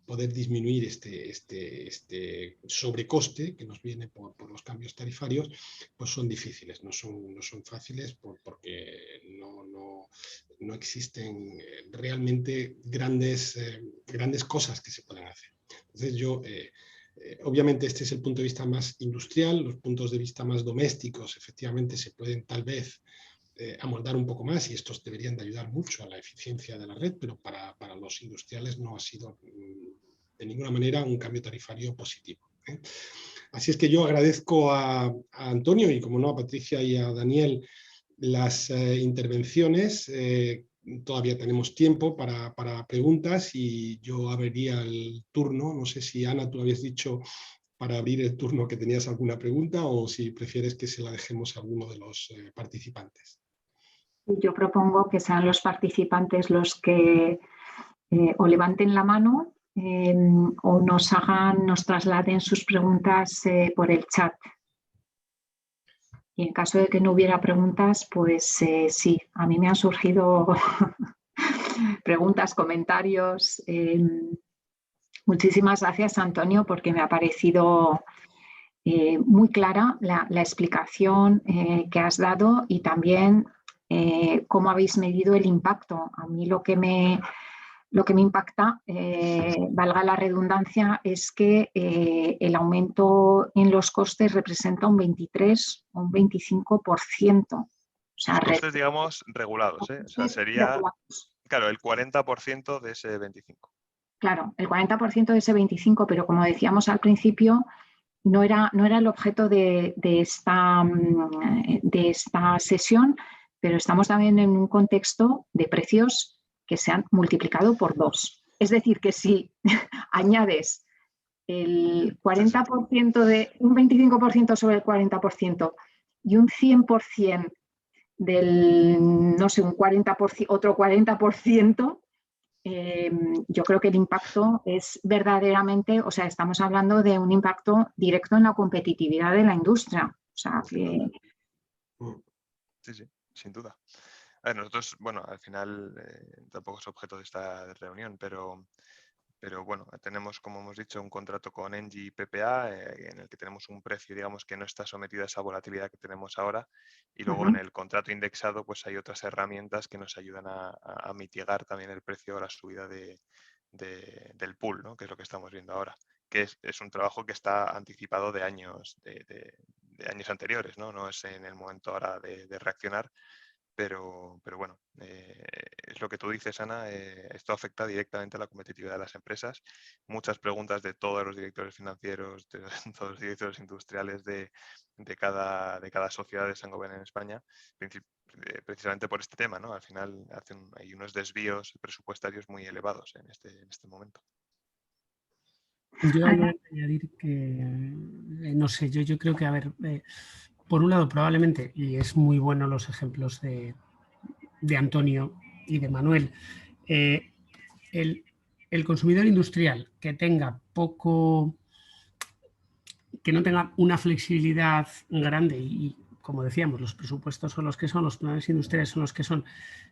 poder disminuir este sobrecoste que nos viene por los cambios tarifarios, pues son difíciles, no son fáciles porque no existen realmente grandes cosas que se puedan hacer. Entonces obviamente este es el punto de vista más industrial, los puntos de vista más domésticos efectivamente se pueden tal vez amoldar un poco más y estos deberían de ayudar mucho a la eficiencia de la red, pero para los industriales no ha sido de ninguna manera un cambio tarifario positivo. Así es que yo agradezco a Antonio y como no a Patricia y a Daniel las intervenciones. Todavía tenemos tiempo para preguntas y yo abriría el turno. No sé si Ana, tú habías dicho para abrir el turno que tenías alguna pregunta o si prefieres que se la dejemos a alguno de los participantes. Yo propongo que sean los participantes los que o levanten la mano o nos trasladen sus preguntas por el chat. Y en caso de que no hubiera preguntas, pues sí, a mí me han surgido preguntas, comentarios. Muchísimas gracias, Antonio, porque me ha parecido muy clara la explicación que has dado y también cómo habéis medido el impacto. A mí lo que me impacta, valga la redundancia, es que el aumento en los costes representa un 23 o un 25%. O sea, los costes, digamos, regulados, ¿eh? O sea, sería, regulados. Claro, el 40% de ese 25%. Claro, el 40% de ese 25%, pero como decíamos al principio, no era el objeto de esta sesión, pero estamos también en un contexto de precios que se han multiplicado por 2. Es decir, que si añades el 40% de un 25% sobre el 40% y un 100% del, no sé, un 40%, otro 40%, yo creo que el impacto es verdaderamente, o sea, estamos hablando de un impacto directo en la competitividad de la industria. O sea, que... Sí, sin duda. A ver, nosotros, bueno, al final tampoco es objeto de esta reunión, pero bueno, tenemos, como hemos dicho, un contrato con Engie PPA en el que tenemos un precio, digamos, que no está sometido a esa volatilidad que tenemos ahora y luego en el contrato indexado pues hay otras herramientas que nos ayudan a mitigar también el precio o la subida del pool, ¿no? Que es lo que estamos viendo ahora, que es un trabajo que está anticipado de años, de años anteriores, ¿no? No es en el momento ahora de reaccionar. Pero bueno, es lo que tú dices, Ana, esto afecta directamente a la competitividad de las empresas. Muchas preguntas de todos los directores financieros, de todos los directores industriales de cada sociedad de Saint-Gobain en España, precisamente por este tema, ¿no? Al final hay unos desvíos presupuestarios muy elevados en este momento. Yo voy a añadir que, no sé, yo creo que, a ver, por un lado probablemente, y es muy bueno los ejemplos de Antonio y de Manuel, el consumidor industrial que no tenga una flexibilidad grande y como decíamos, los presupuestos son los que son, los planes industriales son los que son,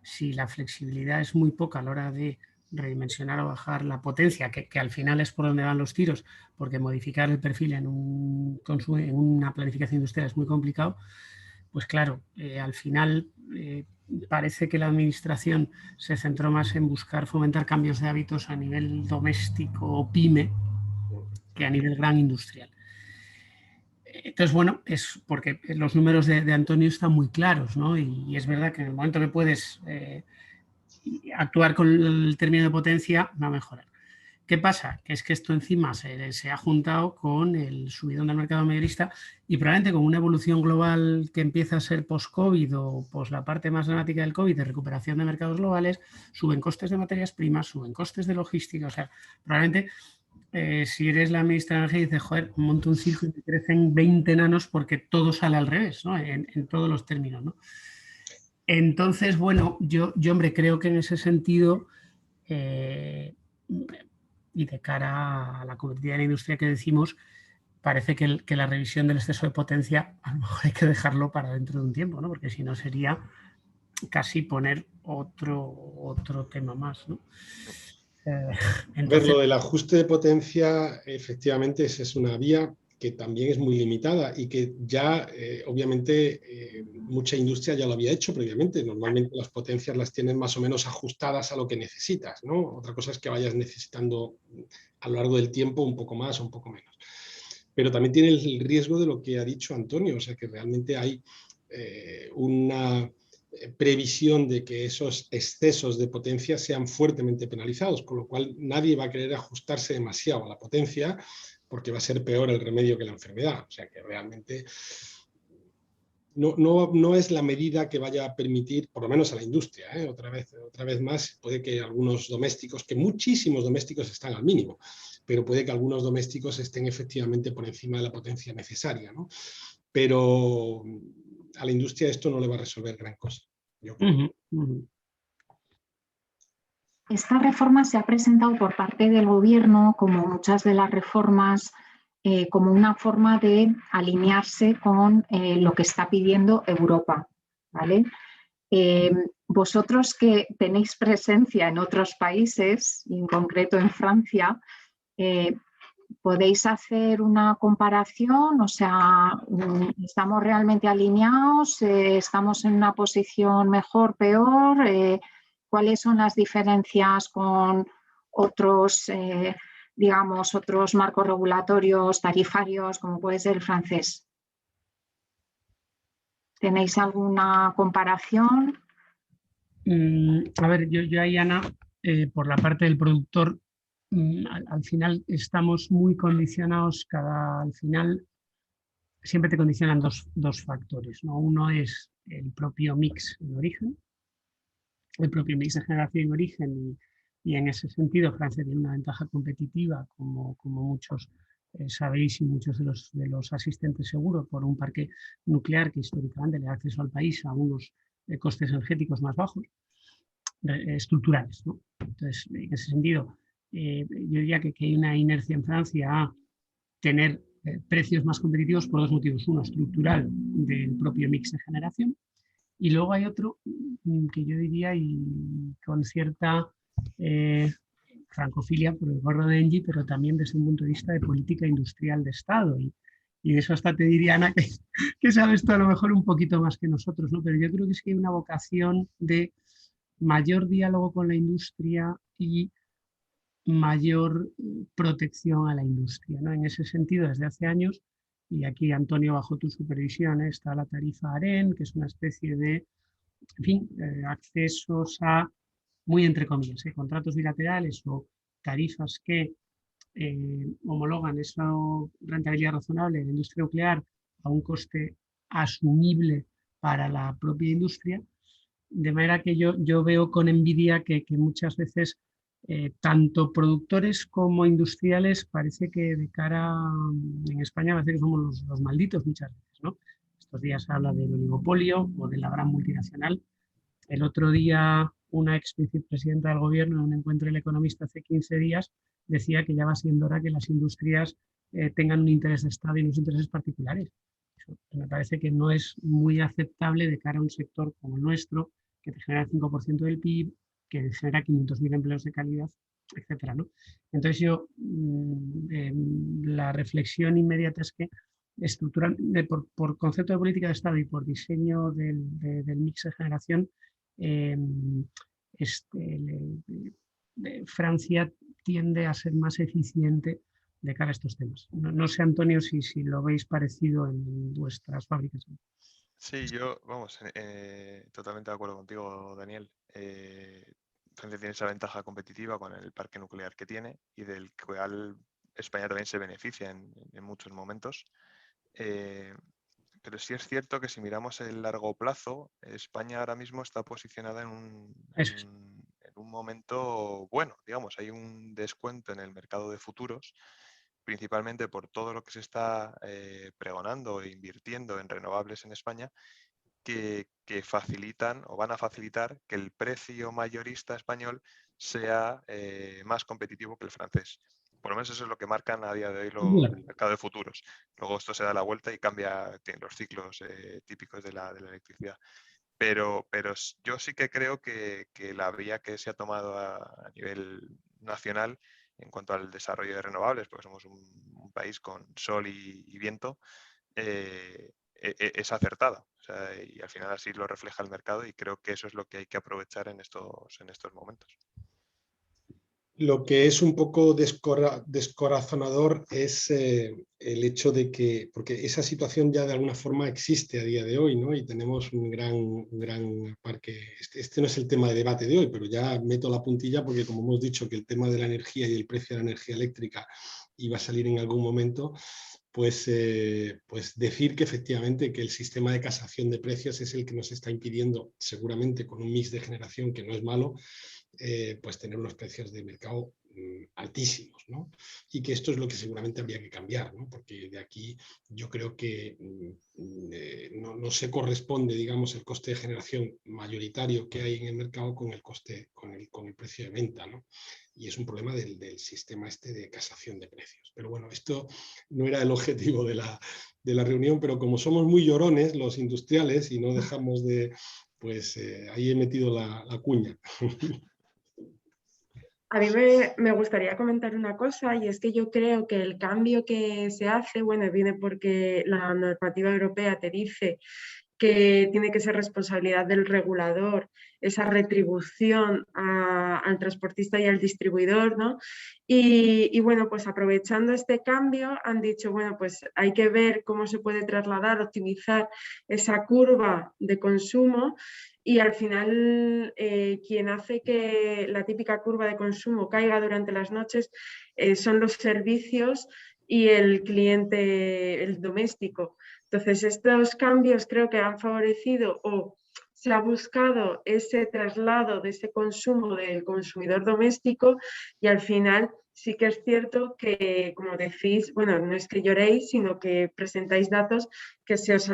si la flexibilidad es muy poca a la hora de redimensionar o bajar la potencia, que al final es por donde van los tiros, porque modificar el perfil en una planificación industrial es muy complicado, pues claro, al final parece que la administración se centró más en buscar fomentar cambios de hábitos a nivel doméstico o pyme que a nivel gran industrial. Entonces, bueno, es porque los números de Antonio están muy claros, ¿no? Y es verdad que en el momento que puedes actuar con el término de potencia, va a mejorar. ¿Qué pasa? Que es que esto encima se ha juntado con el subidón del mercado mayorista y probablemente con una evolución global que empieza a ser post-COVID o post la parte más dramática del COVID de recuperación de mercados globales, suben costes de materias primas, suben costes de logística, o sea, probablemente si eres la ministra de Energía y dices, joder, monto un circo y me crecen 20 enanos porque todo sale al revés, ¿no? En todos los términos, ¿no? Entonces, bueno, yo hombre, creo que en ese sentido y de cara a la competitividad de la industria que decimos, parece que la revisión del exceso de potencia a lo mejor hay que dejarlo para dentro de un tiempo, ¿no? Porque si no sería casi poner otro tema más, ¿no? Entonces... lo del ajuste de potencia, efectivamente, esa es una vía que también es muy limitada y que ya, obviamente, mucha industria ya lo había hecho previamente. Normalmente las potencias las tienen más o menos ajustadas a lo que necesitas, ¿no? Otra cosa es que vayas necesitando a lo largo del tiempo un poco más o un poco menos. Pero también tiene el riesgo de lo que ha dicho Antonio, o sea, que realmente hay una previsión de que esos excesos de potencia sean fuertemente penalizados, con lo cual nadie va a querer ajustarse demasiado a la potencia porque va a ser peor el remedio que la enfermedad. O sea que realmente no es la medida que vaya a permitir, por lo menos a la industria, otra vez más, puede que algunos domésticos, que muchísimos domésticos están al mínimo, pero puede que algunos domésticos estén efectivamente por encima de la potencia necesaria, ¿no? Pero a la industria esto no le va a resolver gran cosa. Yo creo. Esta reforma se ha presentado por parte del Gobierno, como muchas de las reformas, como una forma de alinearse con lo que está pidiendo Europa, ¿vale? Vosotros que tenéis presencia en otros países, y en concreto en Francia, ¿podéis hacer una comparación? O sea, ¿estamos realmente alineados? ¿Estamos en una posición mejor, peor? ¿Cuáles son las diferencias con otros, digamos, otros marcos regulatorios tarifarios, como puede ser el francés? ¿Tenéis alguna comparación? A ver, yo ahí, Ana, por la parte del productor, al final estamos muy condicionados, al final siempre te condicionan dos factores, ¿no? Uno es el propio mix en origen, el propio mix de generación en origen y en ese sentido Francia tiene una ventaja competitiva, como muchos sabéis y muchos de los asistentes seguros, por un parque nuclear que históricamente le da acceso al país a unos costes energéticos más bajos, estructurales, ¿no? Entonces, en ese sentido, yo diría que hay una inercia en Francia a tener precios más competitivos por dos motivos. Uno, estructural, del propio mix de generación, y luego hay otro que yo diría, y con cierta francofilia por el gorro de Engie, pero también desde un punto de vista de política industrial de Estado. Y de eso hasta te diría, Ana, que sabes tú a lo mejor un poquito más que nosotros, ¿no? Pero yo creo que sí que hay una vocación de mayor diálogo con la industria y mayor protección a la industria, ¿no? En ese sentido, desde hace años, y aquí, Antonio, bajo tu supervisión, está la tarifa AREN, que es una especie de, en fin, accesos a, muy entre comillas, contratos bilaterales o tarifas que homologan esa rentabilidad razonable de la industria nuclear a un coste asumible para la propia industria, de manera que yo veo con envidia que muchas veces tanto productores como industriales parece que de cara en España parece que somos los malditos muchas veces, ¿no? Estos días se habla del oligopolio o de la gran multinacional. El otro día una ex vicepresidenta del gobierno en un encuentro del Economista hace 15 días decía que ya va siendo hora que las industrias tengan un interés de Estado y unos intereses particulares. Eso me parece que no es muy aceptable de cara a un sector como el nuestro, que te genera el 5% del PIB, que genera 500.000 empleos de calidad, etcétera, ¿no? Entonces la reflexión inmediata es que estructural, por concepto de política de Estado y por diseño del mix de generación, Francia tiende a ser más eficiente de cara a estos temas. No sé, Antonio, si lo veis parecido en vuestras fábricas. Sí, yo, vamos, totalmente de acuerdo contigo, Daniel. Francia tiene esa ventaja competitiva con el parque nuclear que tiene y del cual España también se beneficia en muchos momentos. Pero sí es cierto que si miramos el largo plazo, España ahora mismo está posicionada en un momento bueno, digamos, hay un descuento en el mercado de futuros, principalmente por todo lo que se está pregonando e invirtiendo en renovables en España, que facilitan o van a facilitar que el precio mayorista español sea más competitivo que el francés. Por lo menos eso es lo que marcan a día de hoy el mercado de futuros. Luego esto se da la vuelta y cambia los ciclos típicos de la electricidad. Pero yo sí que creo que la vía que se ha tomado a nivel nacional en cuanto al desarrollo de renovables, porque somos un país con sol y viento, es acertada. O sea, y al final así lo refleja el mercado y creo que eso es lo que hay que aprovechar en estos momentos. Lo que es un poco descorazonador es el hecho de que, porque esa situación ya de alguna forma existe a día de hoy, ¿no? Y tenemos un gran parque. Este no es el tema de debate de hoy, pero ya meto la puntilla porque como hemos dicho que el tema de la energía y el precio de la energía eléctrica iba a salir en algún momento, pues decir que efectivamente que el sistema de casación de precios es el que nos está impidiendo, seguramente con un mix de generación que no es malo, pues tener unos precios de mercado altísimos, ¿no? Y que esto es lo que seguramente habría que cambiar, ¿no? Porque de aquí yo creo que no se corresponde, digamos, el coste de generación mayoritario que hay en el mercado con el coste, con el precio de venta, ¿no? Y es un problema del sistema este de casación de precios. Pero bueno, esto no era el objetivo de la reunión, pero como somos muy llorones los industriales y no dejamos de, pues ahí he metido la cuña. A mí me gustaría comentar una cosa, y es que yo creo que el cambio que se hace, bueno, viene porque la normativa europea te dice que tiene que ser responsabilidad del regulador esa retribución al transportista y al distribuidor, ¿no? Y bueno, pues aprovechando este cambio han dicho, bueno, pues hay que ver cómo se puede trasladar, optimizar esa curva de consumo y al final quien hace que la típica curva de consumo caiga durante las noches son los servicios y el cliente, el doméstico. Entonces, estos cambios creo que han favorecido o se ha buscado ese traslado de ese consumo del consumidor doméstico y al final sí que es cierto que, como decís, bueno, no es que lloréis, sino que presentáis datos que os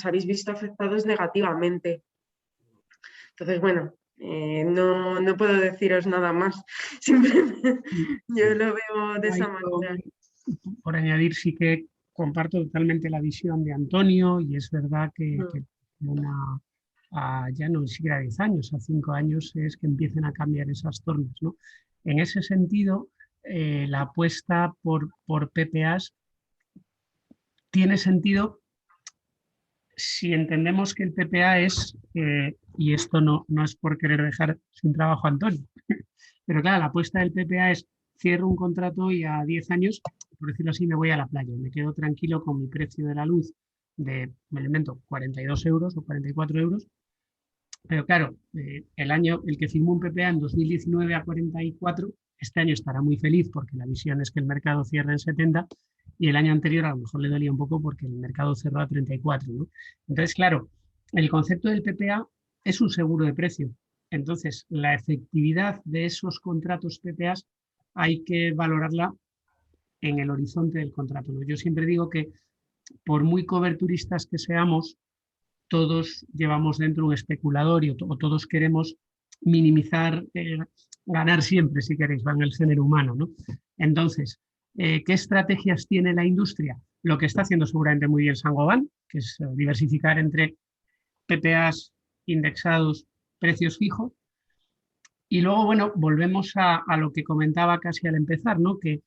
habéis visto afectados negativamente. Entonces, bueno, no puedo deciros nada más. Simplemente yo lo veo de esa manera. Por añadir, sí que comparto totalmente la visión de Antonio y es verdad que ya no siquiera 10 años, a 5 años es que empiecen a cambiar esas tornas, ¿no? En ese sentido, la apuesta por PPAs tiene sentido si entendemos que el PPA es, y esto no es por querer dejar sin trabajo a Antonio, pero claro, la apuesta del PPA es cierro un contrato y a 10 años, por decirlo así, me voy a la playa, me quedo tranquilo con mi precio de la luz de, me lo invento, 42 euros o 44 euros, pero claro, el que firmó un PPA en 2019 a 44, este año estará muy feliz porque la visión es que el mercado cierre en 70 y el año anterior a lo mejor le dolía un poco porque el mercado cerró a 34, ¿no? Entonces, claro, el concepto del PPA es un seguro de precio. Entonces, la efectividad de esos contratos PPAs hay que valorarla en el horizonte del contrato, ¿no? Yo siempre digo que por muy coberturistas que seamos, todos llevamos dentro un especulador o todos queremos minimizar, ganar siempre, si queréis, va en el género humano, ¿no? Entonces, ¿qué estrategias tiene la industria? Lo que está haciendo seguramente muy bien Saint-Gobain, que es diversificar entre PPAs indexados, precios fijos. Y luego, bueno, volvemos a lo que comentaba casi al empezar, ¿no? Que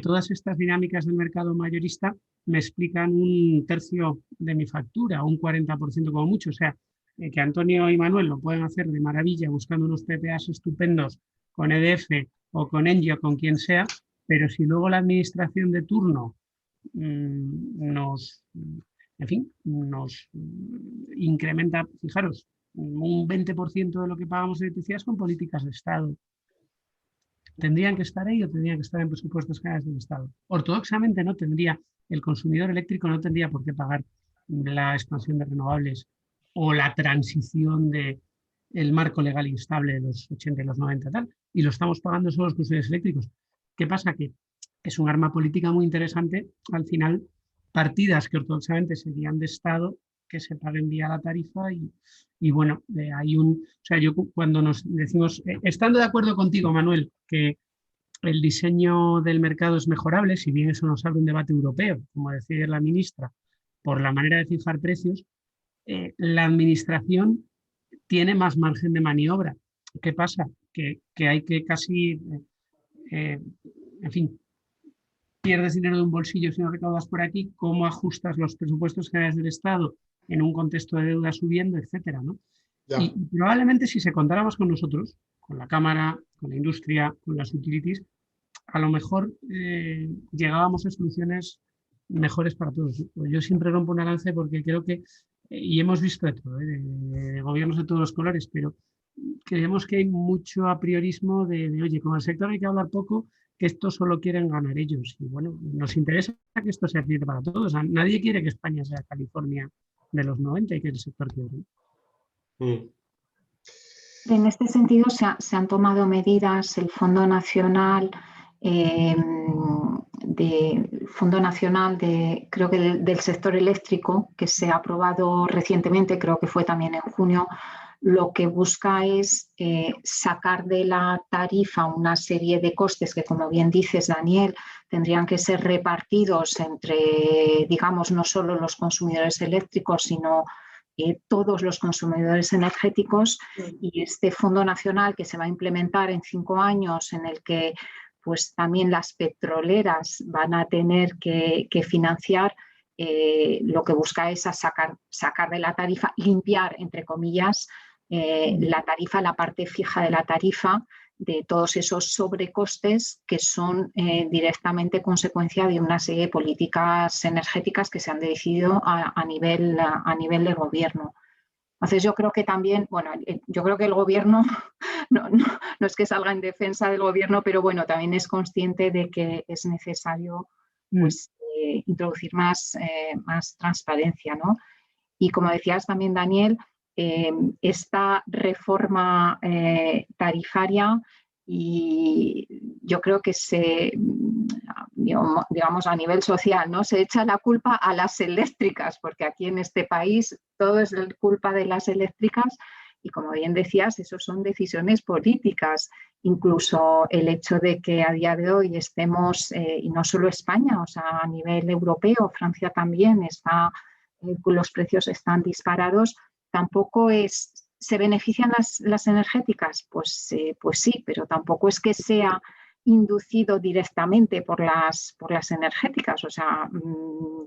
todas estas dinámicas del mercado mayorista me explican un tercio de mi factura, un 40% como mucho. O sea, que Antonio y Manuel lo pueden hacer de maravilla buscando unos PPAs estupendos con EDF o con Engie o con quien sea, pero si luego la administración de turno nos incrementa, fijaros, un 20% de lo que pagamos de electricidad con políticas de Estado. ¿Tendrían que estar ahí o tendrían que estar en presupuestos generales del Estado? Ortodoxamente no tendría, el consumidor eléctrico no tendría por qué pagar la expansión de renovables o la transición del marco legal instable de los 80 y los 90 tal, y lo estamos pagando solo los consumidores eléctricos. ¿Qué pasa? Que es un arma política muy interesante, al final, partidas que ortodoxamente serían de Estado, que se paguen vía la tarifa y bueno, hay o sea, yo cuando nos decimos, estando de acuerdo contigo, Manuel, que el diseño del mercado es mejorable, si bien eso nos abre un debate europeo, como decía la ministra, por la manera de fijar precios, la administración tiene más margen de maniobra. ¿Qué pasa? Que hay que casi, en fin, pierdes dinero de un bolsillo si no recaudas por aquí, cómo ajustas los presupuestos generales del Estado en un contexto de deuda subiendo, etcétera, ¿no? Y probablemente si se contara más con nosotros, con la Cámara, con la industria, con las utilities, a lo mejor llegábamos a soluciones mejores para todos. Yo siempre rompo una lanza porque creo que, y hemos visto de todo, de gobiernos de todos los colores, pero creemos que hay mucho apriorismo de oye, con el sector hay que hablar poco, que esto solo quieren ganar ellos. Y bueno, nos interesa que esto sea cierto para todos. O sea, nadie quiere que España sea California de los 90 y que el sector quiebre. En este sentido se han tomado medidas, el Fondo Nacional creo que del sector eléctrico, que se ha aprobado recientemente, creo que fue también en junio, lo que busca es sacar de la tarifa una serie de costes que, como bien dices, Daniel, tendrían que ser repartidos entre, digamos, no solo los consumidores eléctricos, sino todos los consumidores energéticos, y este Fondo Nacional que se va a implementar en 5 años, en el que pues también las petroleras van a tener que financiar, lo que busca es sacar de la tarifa, limpiar, entre comillas, la tarifa, la parte fija de la tarifa, de todos esos sobrecostes que son directamente consecuencia de una serie de políticas energéticas que se han decidido a nivel de gobierno. Entonces yo creo que también, bueno, yo creo que el gobierno, no es que salga en defensa del gobierno, pero bueno, también es consciente de que es necesario pues, introducir más transparencia, ¿no? Y como decías también, Daniel, esta reforma tarifaria, y yo creo que digamos a nivel social, ¿no? Se echa la culpa a las eléctricas, porque aquí en este país todo es culpa de las eléctricas y, como bien decías, eso son decisiones políticas. Incluso el hecho de que a día de hoy estemos, y no solo España, o sea, a nivel europeo, Francia también está, los precios están disparados, tampoco ¿se benefician las energéticas? Pues sí, pero tampoco es que sea inducido directamente por las energéticas. O sea,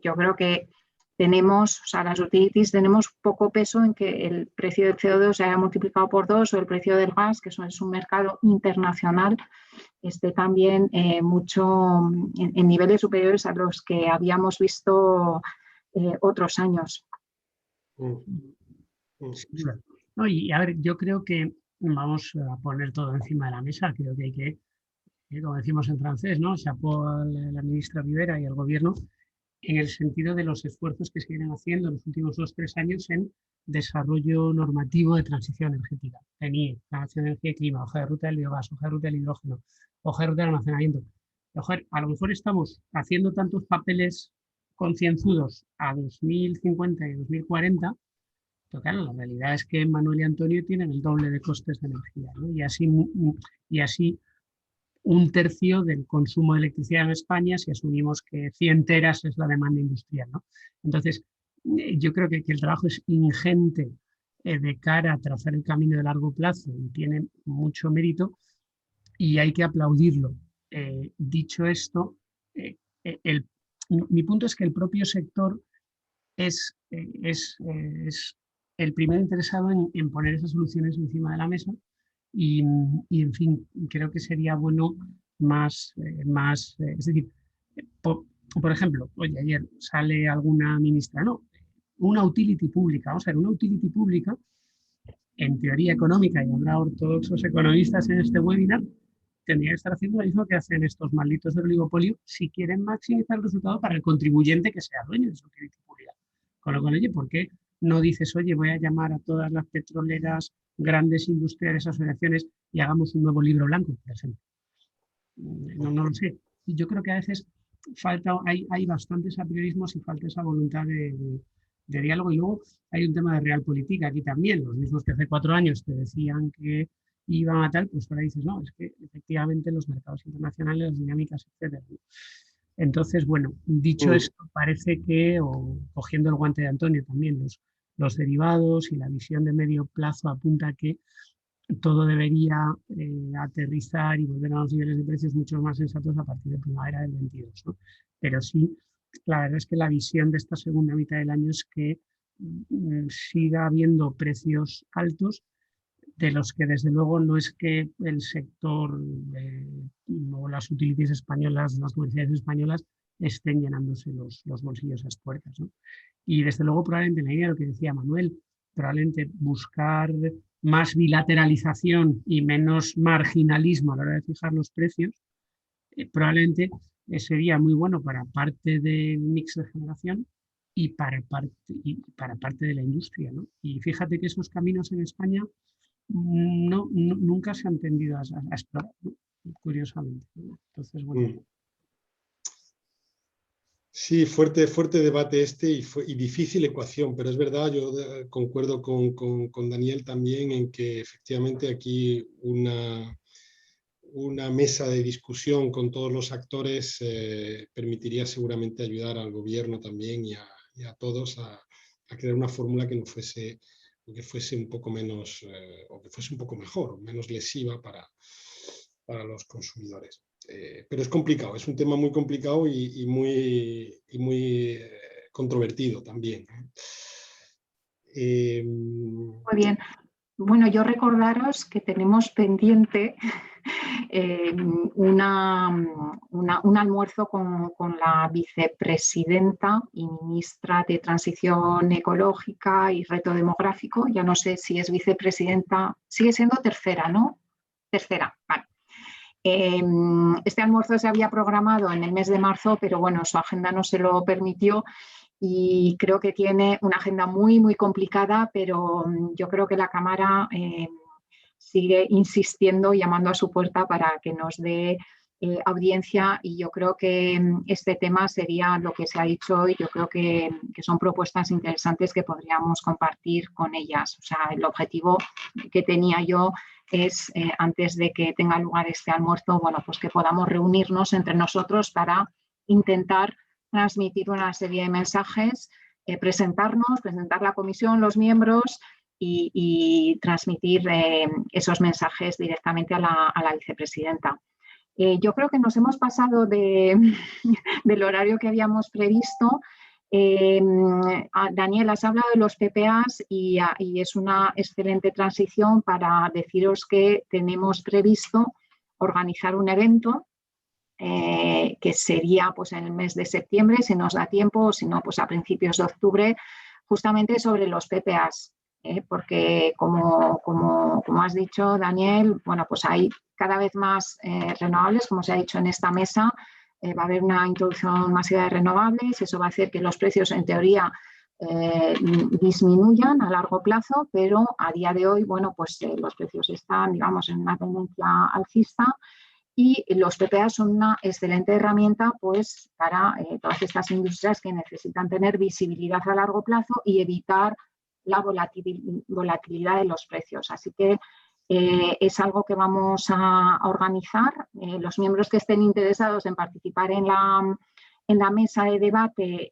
yo creo que tenemos, o sea, las utilities tenemos poco peso en que el precio del CO2 se haya multiplicado por 2 o el precio del gas, que es un mercado internacional, esté también mucho en niveles superiores a los que habíamos visto otros años. No, y a ver, yo creo que vamos a poner todo encima de la mesa. Creo que hay que, como decimos en francés, ¿no? Chapeau a la ministra Rivera y al gobierno en el sentido de los esfuerzos que se vienen haciendo en los últimos 2 o 3 años en desarrollo normativo de transición energética. TENIE, Nación de Energía y Clima, hoja de ruta del biogás, hoja de ruta del hidrógeno, hoja de ruta del almacenamiento. A lo mejor estamos haciendo tantos papeles concienzudos a 2050 y 2040, pero claro, la realidad es que Manuel y Antonio tienen el doble de costes de energía, ¿no? Y así 1/3 del consumo de electricidad en España, si asumimos que 100 teras es la demanda industrial, ¿no? Entonces, yo creo que el trabajo es ingente de cara a trazar el camino de largo plazo y tiene mucho mérito y hay que aplaudirlo. Dicho esto, mi punto es que el propio sector es el primero interesado en poner esas soluciones encima de la mesa y en fin, creo que sería bueno es decir, por ejemplo, oye, ayer sale alguna ministra, no, una utility pública, vamos a ver, una utility pública, en teoría económica, y habrá ortodoxos economistas en este webinar, tendría que estar haciendo lo mismo que hacen estos malditos del oligopolio si quieren maximizar el resultado para el contribuyente que sea dueño de su utility pública. Con lo cual, oye, ¿por qué no dices, oye, voy a llamar a todas las petroleras, grandes industriales, asociaciones y hagamos un nuevo libro blanco, por ejemplo? No lo sé. Y yo creo que a veces hay bastantes apriorismos y falta esa voluntad de diálogo. Y luego hay un tema de realpolitik aquí también. Los mismos que hace 4 años te decían que iban a tal, pues ahora dices, no, es que efectivamente los mercados internacionales, las dinámicas, etcétera. Entonces, bueno, dicho esto, parece que, o cogiendo el guante de Antonio también, los derivados y la visión de medio plazo apunta a que todo debería aterrizar y volver a los niveles de precios mucho más sensatos a partir de primavera del 22, ¿no? Pero sí, la verdad es que la visión de esta segunda mitad del año es que siga habiendo precios altos, de los que desde luego no es que el sector o las utilities españolas, las comerciales españolas, estén llenándose los bolsillos a expuertas, ¿no? Y desde luego probablemente en la línea de lo que decía Manuel, probablemente buscar más bilateralización y menos marginalismo a la hora de fijar los precios, probablemente sería muy bueno para parte del mix de generación y para parte de la industria, ¿no? Y fíjate que esos caminos en España nunca se han tendido a explorar, ¿no? Curiosamente, ¿no? Entonces, bueno. Sí, fuerte debate este y difícil ecuación, pero es verdad, yo concuerdo con Daniel también en que efectivamente aquí una mesa de discusión con todos los actores permitiría seguramente ayudar al gobierno también y a todos a crear una fórmula que fuese un poco menos, o que fuese un poco mejor, menos lesiva para los consumidores. Pero es complicado, es un tema muy complicado y muy controvertido también. Muy bien. Bueno, yo recordaros que tenemos pendiente un almuerzo con la vicepresidenta y ministra de Transición Ecológica y Reto Demográfico. Ya no sé si es vicepresidenta, sigue siendo tercera, ¿no? Tercera, vale. Este almuerzo se había programado en el mes de marzo, pero bueno, su agenda no se lo permitió y creo que tiene una agenda muy, muy complicada, pero yo creo que la Cámara sigue insistiendo, llamando a su puerta para que nos dé audiencia, y yo creo que este tema sería lo que se ha dicho hoy. Yo creo que son propuestas interesantes que podríamos compartir con ellas. O sea, el objetivo que tenía yo es, antes de que tenga lugar este almuerzo, bueno, pues que podamos reunirnos entre nosotros para intentar transmitir una serie de mensajes, presentar la comisión, los miembros, y transmitir esos mensajes directamente a la vicepresidenta. Yo creo que nos hemos pasado del horario que habíamos previsto. Daniel, has hablado de los PPAs y es una excelente transición para deciros que tenemos previsto organizar un evento que sería pues en el mes de septiembre, si nos da tiempo, o si no, pues a principios de octubre, justamente sobre los PPAs. Porque como has dicho, Daniel, bueno, pues hay cada vez más renovables, como se ha dicho en esta mesa. Va a haber una introducción masiva de renovables, eso va a hacer que los precios en teoría disminuyan a largo plazo, pero a día de hoy, bueno, pues los precios están, digamos, en una tendencia alcista, y los PPA son una excelente herramienta pues para todas estas industrias que necesitan tener visibilidad a largo plazo y evitar la volatilidad de los precios. Así que es algo que vamos a organizar. Los miembros que estén interesados en participar en la mesa de debate,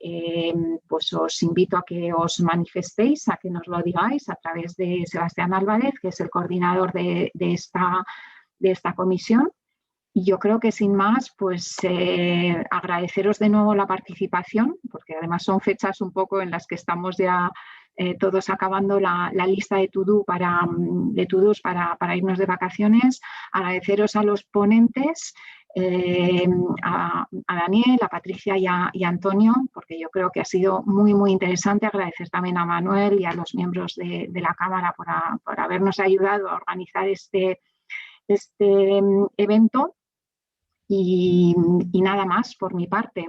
pues os invito a que os manifestéis, a que nos lo digáis a través de Sebastián Álvarez, que es el coordinador de esta comisión. yo creo que sin más, pues agradeceros de nuevo la participación, porque además son fechas un poco en las que estamos ya todos acabando la lista de to-dos para irnos de vacaciones. Agradeceros a los ponentes, a Daniel, a Patricia y a Antonio, porque yo creo que ha sido muy, muy interesante. Agradecer también a Manuel y a los miembros de la Cámara por habernos ayudado a organizar este evento. Y nada más por mi parte.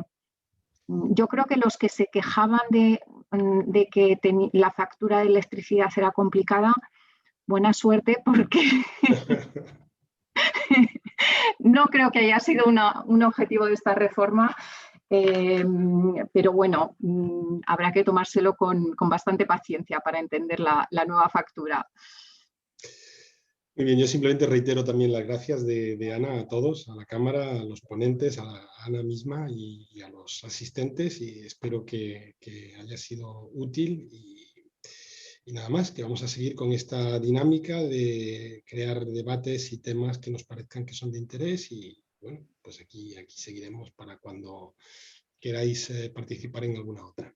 Yo creo que los que se quejaban de que la factura de electricidad era complicada, buena suerte, porque no creo que haya sido un objetivo de esta reforma, pero bueno, habrá que tomárselo con bastante paciencia para entender la nueva factura. Muy bien, yo simplemente reitero también las gracias de Ana a todos, a la Cámara, a los ponentes, a Ana misma y a los asistentes, y espero que haya sido útil y nada más, que vamos a seguir con esta dinámica de crear debates y temas que nos parezcan que son de interés y bueno, pues aquí seguiremos para cuando queráis participar en alguna otra.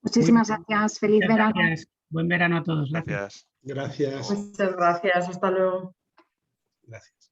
Muchísimas gracias, feliz verano. Gracias. Buen verano a todos. Gracias. Gracias. Muchas gracias, hasta luego. Gracias.